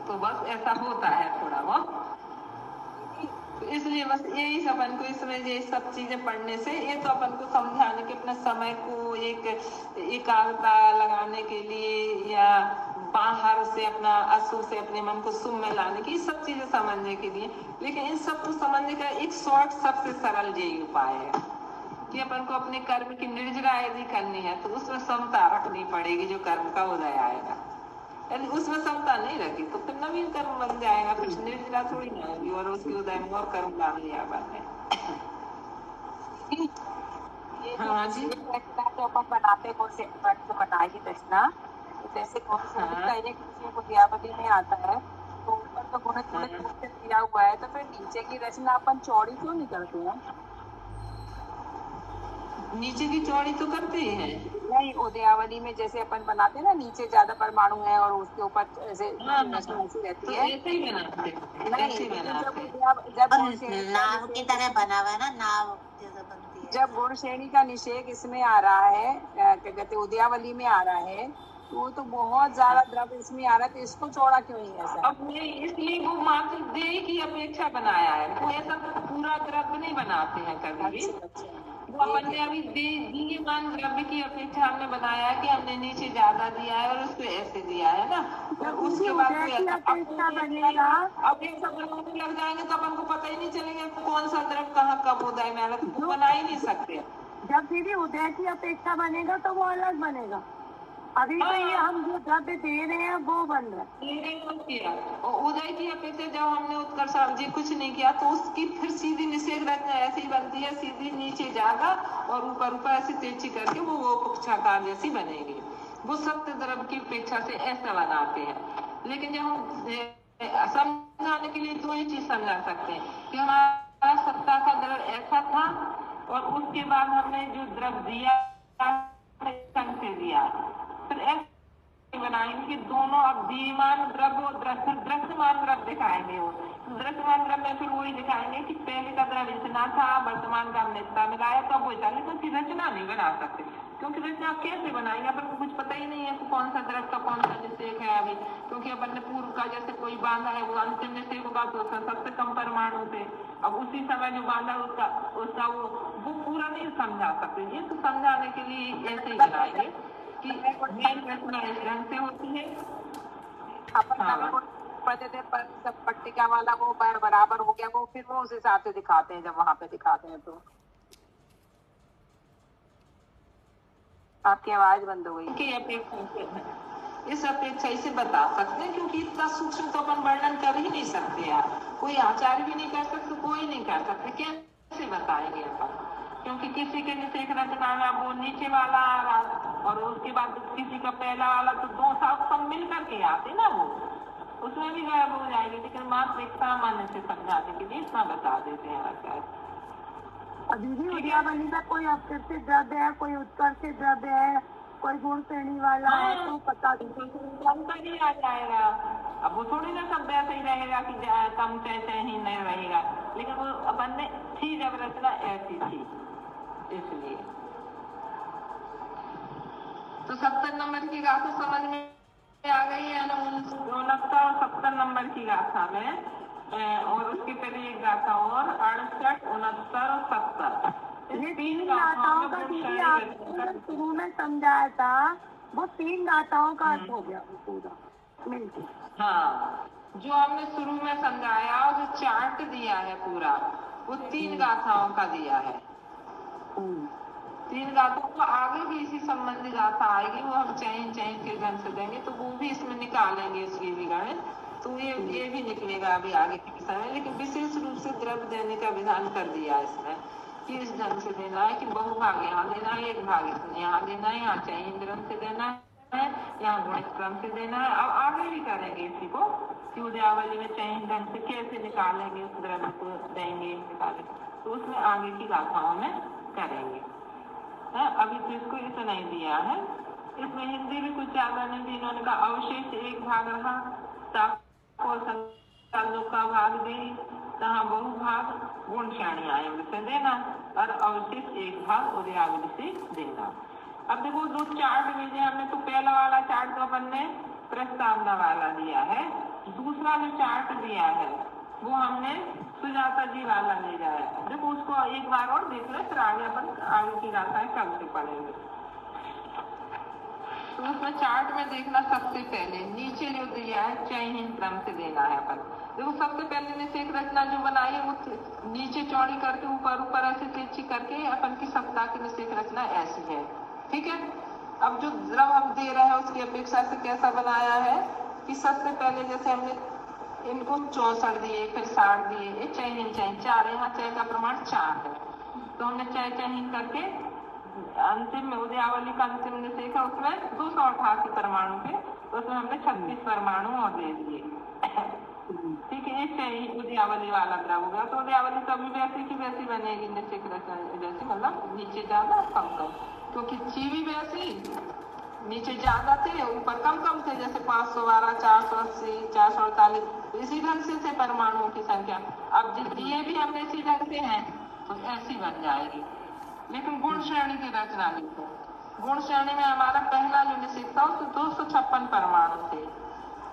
तो बस ऐसा होता है थोड़ा बहुत, तो इसलिए बस यही अपन को इसमें ये सब चीजें पढ़ने से ये तो अपन को समझाने के अपने समय को एक एकाग्रता लगाने के लिए या बाहर से अपना असुर से अपने मन को सुम में लाने की सब चीजें समझने के लिए, लेकिन इन सब को समझने का एक शॉर्ट सबसे सरल यही उपाय है कि अपन को अपने कर्म की निर्जरा यदि करनी है तो उसमें समता रखनी पड़ेगी, जो कर्म का उदय आएगा। यदि उसमें समता नहीं रखी तो फिर नवीन कर्म बन जाएगा, कुछ निर्जरा थोड़ी ना होगी, और उसके उदय में और कर्म डाल लिया अपन ने। हाँ जी, जो अपन बनाते जो बनाई रचना, जैसे क्रियावली में आता है तो ऊपर तो गुणित रूप से दिया हुआ है, तो फिर नीचे की रचना अपन चौड़ी क्यों नहीं करते हैं? नीचे की चौड़ी तो करते ही हैं। नहीं, उदयावली में जैसे अपन बनाते हैं ना, नीचे ज्यादा परमाणु है और उसके ऊपर ऐसे रचना ऐसी रहती तो है। ऐसे ही बनाते हैं, नहीं, ऐसे ही जब बनाते हैं। जब और गुण श्रेणी का नाव की निषेध, तरह बना हुआ है ना, नाव जैसा बनती है। जब गुण श्रेणी का निषेध इसमें आ रहा है, क्या कहते हैं, उदयावली में आ रहा है, तो वो तो बहुत ज्यादा द्रव्य इसमें आ रहा है, तो इसको चौड़ा क्यों नहीं ऐसा? अब मैं इसलिए वो मात्र देह की अपेक्षा बनाया है, वो ऐसा पूरा द्रव्य नहीं बनाते हैं कभी भी। अच्छा, वो अपन ने अभी दीयमान द्रव्य की अपेक्षा हमने बनाया है कि हमने नीचे ज्यादा दिया है और उसको ऐसे दिया है ना, और उसके बाद उदय की अपेक्षा बनेगा। अब ये सब बनाने लग जाएंगे तो अपन को पता ही नहीं चलेगा कौन सा द्रव्य कहाँ कब उदय में आ रहा है, तो वो बना ही नहीं सकते। जब दीदी उदय की अपेक्षा बनेगा तो वो अलग बनेगा। अभी तो ये हम जो द्रव्य दे रहे हैं वो बन रहा है। और उदय की अपेक्षा जब हमने उत्कर्ष जी कुछ नहीं किया तो उसकी फिर सीधी निषेध रचना ऐसी बनती है, सीधी नीचे जागा और ऊपर ऊपर ऐसी तेजी करके वो पक्षाकार जैसी बनेगी। वो सत्य द्रव्य की अपेक्षा से ऐसा बनाते हैं। लेकिन जब हम समझाने के लिए दो ही चीज समझा सकते हैं कि हमारा सत्ता का द्रव्य ऐसा था और उसके बाद हमने जो द्रव्य दिया संग से दिया, फिर ऐसे बनाएंगे कि दोनों अब दीयमान द्रव्य और दृश्यमान द्रव्य दिखाएंगे। वो दृश्यमान द्रव्य में फिर वही दिखाएंगे कि पहले का द्रव्य इतना था, वर्तमान का हमने इतना मिलाया तो अब वो इतना, लेकिन उसकी रचना नहीं बना सकते, क्योंकि रचना कैसे बनाएंगे, अपन को कुछ पता ही नहीं है कि कौन सा द्रव्य का कौन सा निषेक है अभी, क्योंकि अपन ने पूर्व का जैसे कोई बांधा है वो अंतिम निषेक होगा तो उसका सबसे कम परमाणु थे, अब उसी समय जो बांधा उसका वो पूरा नहीं समझा सकते। ये तो समझाने के लिए ऐसे ही बनाएंगे कि मेन रचना इस ढंग से होती है। अपन पढ़ते थे पर सब पट्टिका वाला वो बराबर हो गया, वो फिर वो उस हिसाब से दिखाते हैं जब वहां पे दिखाते हैं तो। आपकी आवाज बंद हो गई। इस अपेक्षा इसे बता सकते हैं, क्योंकि इतना सूक्ष्म तो अपन वर्णन कर ही नहीं सकते यार, कोई आचार्य भी नहीं कर सकते, कोई नहीं कर सकते, कैसे बताएंगे अपन, क्योंकि किसी के निषेक रचना में वो नीचे वाला आ रहा और उसके बाद किसी का पहला वाला, तो दो सब मिल करके आते ना, वो उसमें भी गायब हो जाएगी। लेकिन मात्र एक सामान्य से समझाने के लिए इतना बता देते हैं। दीदी उदयावली में कोई अपकृतित द्रव्य है, कोई उत्कर्षित द्रव्य है, कोई गुण श्रेणी वाला है, तो पता नहीं आ जाएगा। अब वो थोड़ी ना सब ऐसे ही रहेगा कि कम चाहे ही नहीं रहेगा, लेकिन वो अपन ने थी जब रचना ऐसी थी, इसलिए तो 70 नंबर की गाथा समझ में आ गई है ना। 69 और 70 नंबर की गाथा में, और उसके पहले एक गाथा और 68, 69 और 70, ये तीन गाथाओं का दीदी आपने शुरू में समझाया था, वो तीन गाथाओं का अर्थ हो गया पूरा मिलके। हाँ, जो हमने शुरू में समझाया और जो चार्ट दिया है पूरा, वो तीन गाथाओं का दिया है। तीन गाथाओं को आगे भी इसी संबंधी गाथा आएगी, वो हम चैन के ढंग से देंगे, तो वो भी इसमें निकालेंगे इसकी भी गणित, तो ये भी निकलेगा अभी आगे के विषय में। लेकिन विशेष रूप से द्रव्य देने का विधान कर दिया इसमें कि इस ढंग से देना है कि बहुभाग यहाँ देना है, एक भाग यहाँ देना है, यहाँ चैन क्रम से देना है, यहाँ गुणित क्रम से देना है। अब आगे भी करेंगे इसी को कि उदयावली में चैन ढंग से कैसे निकालेंगे, उस द्रव्य को देंगे निकालेंगे, तो उसमें आगे की गाथाओं में करेंगे। अभी तो इसको इतना ही दिया है, इसमें हिंदी भी कुछ ज्यादा नहीं दी। इन्होंने कहा अवशेष एक भाग रहा, का भाग दी, तहाँ बहु भाग गुण श्रेणी आयम से देना और अवशेष एक भाग उदयावली से देना। अब देखो दो चार्ट भेजे हमने, तो पहला वाला चार्ट तो अपन ने प्रस्तावना वाला दिया है, दूसरा जो चार्ट दिया है वो हमने सुजाता जी वाला ले जाया। देखो उसको एक बार और देख ले, फिर आगे अपन आगे की गाथाएं कल से पढ़ेंगे। तो उसमें चार्ट में देखना, सबसे पहले नीचे जो दिया है चयहीन क्रम से देना है अपन। देखो सबसे पहले निषेक रचना जो बनाई है वो नीचे चौड़ी करके ऊपर ऐसे तिरछी करके अपन की सत्ता की निषेक रचना ऐसी है, ठीक है। अब जो द्रव हम दे रहे हैं उसकी अपेक्षा से कैसा बनाया है कि सबसे पहले जैसे हमने इनको 64 दिए, फिर 60 दिए, ये चयहीन 4 है, यहाँ चय का प्रमाण 4 है, तो हमने चयहीन करके अंतिम में उदयावली का अंतिम निषेक है उसमें 288 परमाणु के, तो उसमें हमने 36 परमाणु और दे दिए, ठीक है। ये उदयावली वाला द्रव होगा, तो उदयावली कभी वैसी की वैसी बनेगी, निषेक रचना जैसी, मतलब नीचे ज्यादा कम कम। क्योंकि चीवी वैसी नीचे ज्यादा थे, ऊपर कम कम थे, जैसे 512, 480, 448, इसी ढंग से थे परमाणुओं की संख्या। अब ये भी हमने इसी ढंग से हैं तो ऐसी बन जाएगी। लेकिन गुण श्रेणी की रचना लिखो। गुण श्रेणी में हमारा पहला जो निषेध था उसमें 256 परमाणु थे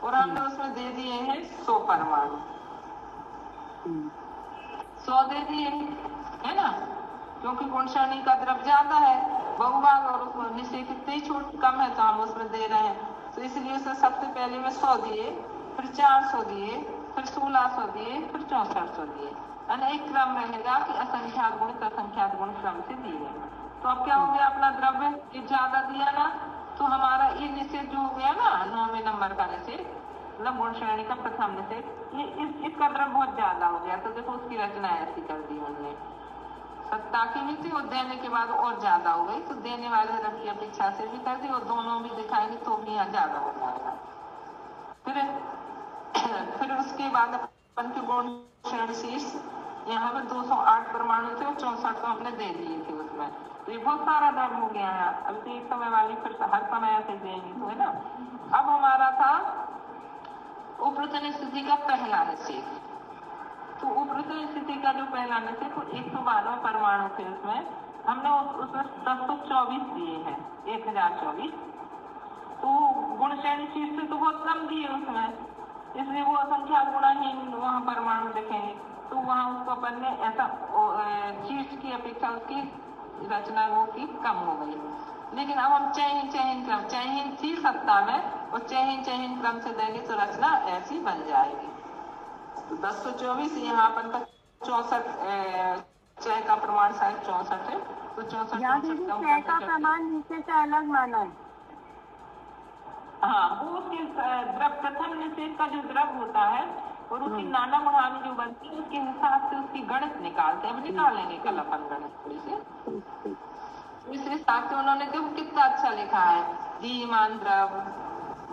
और हमने उसमें दे दिए हैं 100 परमाणु, 100 दे दिए है ना, क्योंकि गुण श्रेणी का द्रव्य ज्यादा है, बहुभाग और उसमें निषेध इतनी छूट कम है तो हम उसमें दे रहे हैं। तो इसलिए उसमें सबसे पहले में 100 दिए, फिर 400 दिए, फिर 1600 दिए, फिर 6400 दिए। एक क्रम रहेगा कि असंख्यात गुण क्रम से दिए। तो अब क्या हो गया, अपना द्रव्य ये ज्यादा दिया ना, तो हमारा ये निषेध जो हो गया ना 9वें नंबर का निषेध, मतलब गुण श्रेणी का प्रथम निषेध, ये इसका द्रव्य बहुत ज्यादा हो गया। तो देखो उसकी रचना ऐसी कर दी हमने, सत्ता की भी थी और देने के बाद और ज्यादा हो गई, तो देने वाले द्रव्य की अपेक्षा से भी कर दी और दोनों भी दिखाएंगे तो भी यहाँ ज्यादा हो जाएगा। फिर उसके बाद अपन के गुण श्रेणी शीर्ष यहाँ पे 208 परमाणु थे और 64 तो हमने दे दिए थे उसमें, तो ये बहुत सारा द्रव्य हो गया है। अभी तो एक समय वाली फिर हर समय ऐसे देंगे तो है ना। अब हमारा था उपरोक्त स्थिति का पहला निषेध। तो उपरोक्त स्थिति का जो पहला निषेध तो 112 परमाणु थे उसमें, हमने उसमें 1024 दिए हैं, 1024। तो गुण श्रेणी शीर्ष से तो बहुत कम दिए उसमें, इसलिए वो असंख्यात गुणाहीन वहाँ परमाणु देखेंगे, तो वहाँ उसको अपन ने ऐसा शीर्ष की अपेक्षा उसकी रचना वो की कम हो गई। लेकिन अब हम चयहीन थी सत्ता में और चयहीन क्रम से देंगे तो रचना ऐसी बन जाएगी। तो 1024 यहाँ अपन का 64 चय का प्रमाण शायद 64 है, तो 64 का प्रमाण नीचे से अलग माना है। हाँ, वो उसके द्रव प्रथम निषेध का जो द्रव होता है और उसकी नाना गुणानी जो बनती है उसके हिसाब से उसकी गणित निकालते हैं। अब निकाल लेंगे कल अपन गणित थोड़ी से। इस हिसाब से उन्होंने देखो कितना अच्छा लिखा है, धीमान द्रव,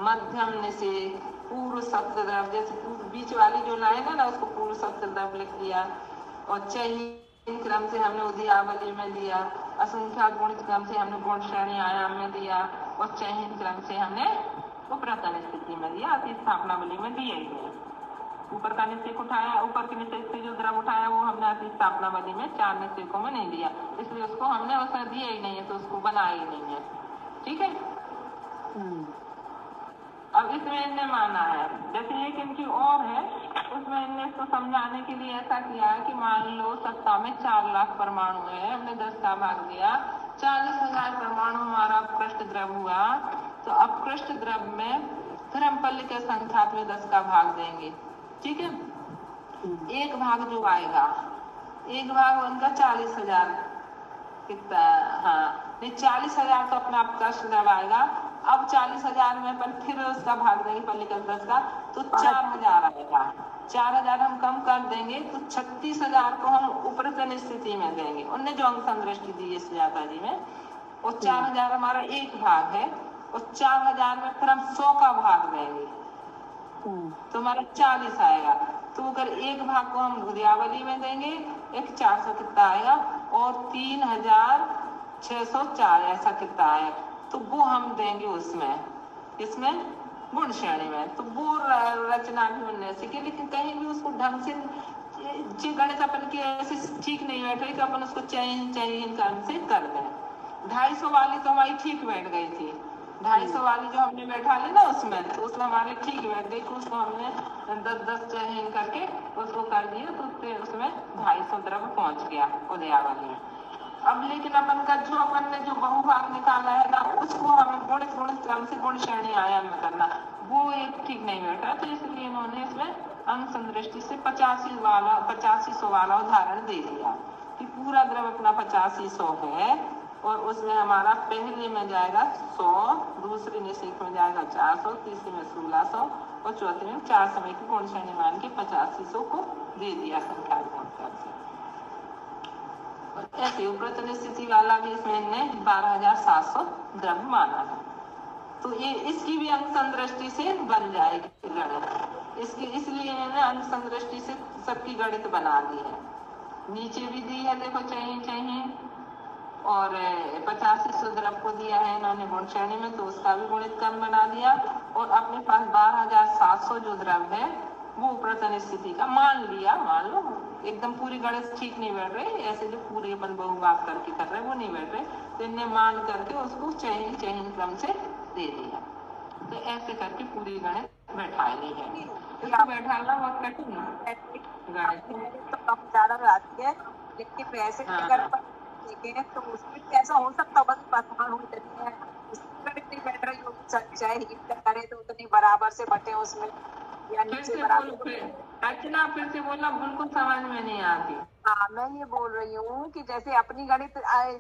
मध्यम निषेध, पूर्व सप्त द्रव, जैसे बीच वाली जो लाइन है ना उसको पूर्व सप्त द्रव लिख दिया, और चयहीन क्रम से हमने उदयावली में दिया, असंख्यात गुणित क्रम से हमने गुण श्रेणी आयाम में दिया, और चयहीन क्रम से हमने उपरोक्त स्थिति में दिया, अति स्थापनावली में दिया ही है। ऊपर का निषेध उठाया, ऊपर के निषेध से जो द्रव उठाया वो हमने अति स्थापनावली में 4 निषेधों में नहीं दिया, इसलिए उसको हमने उसमें दिया ही नहीं है, तो उसको बनाया ही नहीं है। ठीक है। अब इसमें इनने माना है, जैसे एक इनकी और है, उसमें इनने इसको समझाने के लिए ऐसा किया है कि मान लो सत्ता में 4 लाख परमाणु है, हमने 10 का भाग दिया, 40,000 परमाणु हमारा अपकृष्ट द्रव हुआ, तो अपकृष्ट द्रव में फिर हम पल्ले के संख्यात में 10 का भाग देंगे। ठीक है। एक भाग जो आएगा, एक भाग उनका 40,000 कितना, हाँ नहीं 40,000 तो अपना अपकृष्ट द्रव आएगा। अब 40,000 में पर फिर उसका भाग देंगे पल्ले के 10 का, तो 4,000 आएगा। 4,000 हम कम कर देंगे तो 36,000 को हम उपरोक्त स्थिति में देंगे। उनने जो अंक संदृष्टि दी है सुजाता जी में, वो 4,000 हमारा एक भाग है, और 4,000 में फिर हम 100 का भाग देंगे तो हमारा 40 आएगा। तो अगर एक भाग को हम उदयावली में देंगे, एक 400 कितना आएगा, और 3,604 ऐसा कितना आएगा, तो वो हम देंगे उसमें, इसमें गुण श्रेणी में। तो वो रचना भी उन्होंने सीखी, लेकिन कहीं भी उसको ढंग से गणित अपन की ऐसे ठीक नहीं बैठ रही कि अपन उसको चयहीन क्रम से कर दें। 250 वाली तो हमारी ठीक बैठ गई थी, 250 वाली जो हमने बैठा ली ना उसमें, तो उसमें हमारे ठीक बैठ गई, तो उसको हमने 10 चयहीन करके उसको कर दिया, तो उसमें 250 द्रव्य पहुंच गया उदयावली में। अब लेकिन अपन का जो अपन ने जो बहुभाग निकाला है ना, उसको हमें गुणित क्रम से गुण श्रेणी आयाम में करना, वो एक ठीक नहीं बैठ रहा, तो इसलिए इन्होंने इसमें अंक संदृष्टि से 8500 वाला उदाहरण दे दिया कि पूरा द्रव्य अपना 8500 है, और उसमें हमारा पहले में जाएगा 100, दूसरे निषेध में जाएगा 400, तीसरे में 1600 और चौथे में 4 समय की गुण श्रेणी मान के 8500 को दे दिया संख्या से। ऐसे उपरोक्त स्थिति वाला भी इसमें इनने 12,700 द्रव्य माना है। तो ये इसकी भी अंक संदृष्टि से बन जाएगी गणित, इसकी इसलिए इन्होंने अंक संदृष्टि से सबकी गणित बना दी है। नीचे भी दी है देखो चयहीन और 85 सुद्रव को दिया है इन्होंने गुण श्रेणी में, तो उसका भी गुणित क्रम बना दिया। और अपने पास 12,700 जो द्रव्य है वो प्रतन स्थिति का मान लिया। मान लो एकदम पूरी गणित ठीक नहीं बैठ रहे, ऐसे जो पूरे अपन बहुभाग करके कर रहे वो नहीं बैठ रहे, तो इनने मान करके उसको चयन क्रम से दे दिया। तो ऐसे करके पूरी गणित बैठा ली है। इसको बैठाना बहुत कठिन है गणित, तो कम ज्यादा आती है, लेकिन वैसे अगर देखें तो उसमें कैसा हो सकता होगा कि परमाणु इतनी है, उसमें इतनी बैठ रही होगी, चाहे हीट करे तो उतनी बराबर से बटे उसमें, या नीचे बराबर। अर्चना फिर से बोलना, बिल्कुल समझ में नहीं आती। हाँ, मैं ये बोल रही हूँ कि जैसे अपनी गणित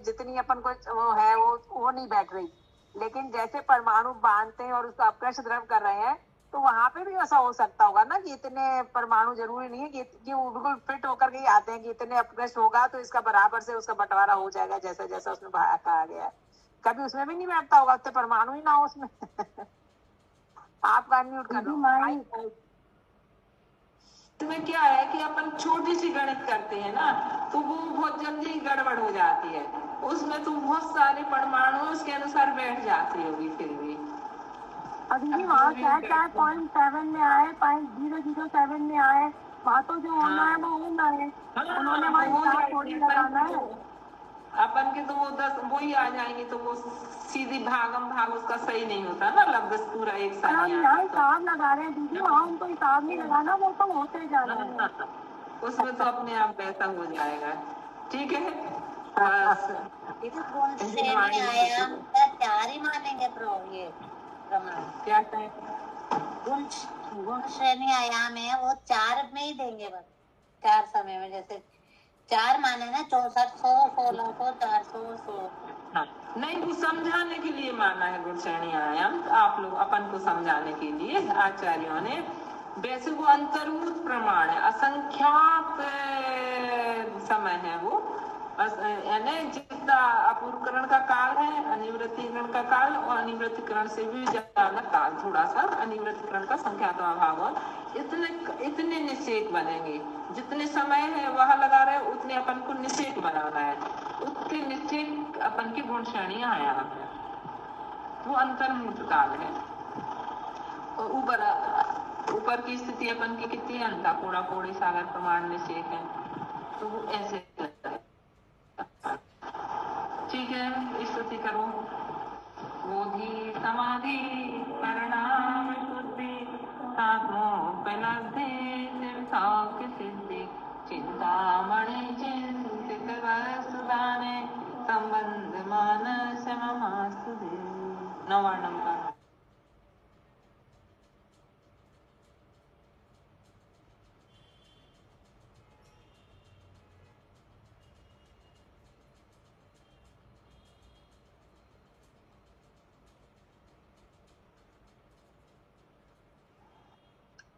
जितनी अपन को वो है वो नहीं बैठ रही, लेकिन जैसे परमाणु बांधते हैं और उसका अपकर्ष द्रव कर रहे हैं, तो वहां पे भी ऐसा हो सकता होगा ना कि इतने परमाणु जरूरी नहीं है कि वो बिल्कुल फिट होकर के ही आते हैं कि इतने अपकर्ष होगा तो इसका बराबर से उसका बंटवारा हो जाएगा, जैसा जैसा उसमें कहा गया है। कभी उसमें भी नहीं बैठता होगा, उतने परमाणु ही ना हो उसमें। आपका अनम्यूट कर दो। इसमें क्या है कि अपन छोटी सी गणित करते हैं ना, तो वो बहुत जल्दी गड़बड़ हो जाती है, उसमें तो बहुत सारे परमाणु उसके अनुसार बैठ जाती होगी। फिर भी अभी वहाँ चाहे 0.7 में आए, 0.007 में आए, वहाँ तो जो होना है वो होना है। उन्होंने वहाँ थोड़ी लगाना है। अपन के तो वो 10 वो ही आ जाएंगे, तो वो सीधी भागम भाग उसका सही नहीं होता ना, लगभग पूरा एक साथ हिसाब लगा रहे हैं दीदी, वहाँ उनको हिसाब नहीं लगाना, वो तो होते जाना है। उसमें तो अपने आप वैसा हो जाएगा। ठीक है, गुण श्रेणी आयाम का 4 ही मानेंगे ये प्रमाण। क्या कहें, गुण श्रेणी आयाम है वो 4 में ही देंगे बस, 4 समय में, जैसे 4 माने ना, 6400, 1600, 400, हाँ, नहीं वो समझाने के लिए माना है गुण श्रेणी आयाम, आप लोग अपन को समझाने के लिए आचार्यों ने। वैसे वो अंतर्भूत प्रमाण है, असंख्यात समय है वो, यानी जितना अपूर्वकरण का काल है, अनिवृत्तिकरण का काल, और अनिवृत्तिकरण से भी ज्यादा काल, थोड़ा सा अनिवृत्तिकरण का संख्यात्मक अभाव, और इतने निषेक बनेंगे। जितने समय है वहां लगा रहे, उतने अपन को निषेक बनाना है, उतने निषेक अपन की गुण श्रेणी आयाम है, वो अंतर्मुक्त काल है। और ऊपर की स्थिति अपन की कितनी है, अंता कोड़ा कोड़ी सागर प्रमाण निषेक है, तो वो ऐसे ठीक है। स्तुति करो। बोधि समाधि परिणाम शुद्धि सात्मोपलब्धि सिद्धांत सिद्धि चिंतामणि चिंतित वसुदाने संबंध मानस ममास्तु दे। 9वां नंबर।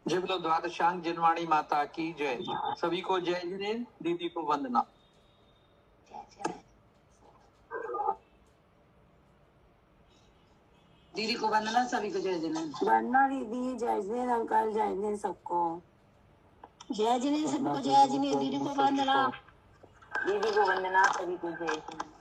जय बोलो द्वादशांग जिनवाणी माता की जय। सभी को जय जिनेन्द्र, दीदी को वंदना। दीदी को वंदना, सभी को जय जिनेन्द्र। वंदना दीदी, जय जिनेन्द्र अंकल, जय जिनेन्द्र सबको। जय जिनेन्द्र सबको, जय जिनेन्द्र, दीदी को वंदना। दीदी को वंदना, सभी को जय जिनेन्द्र।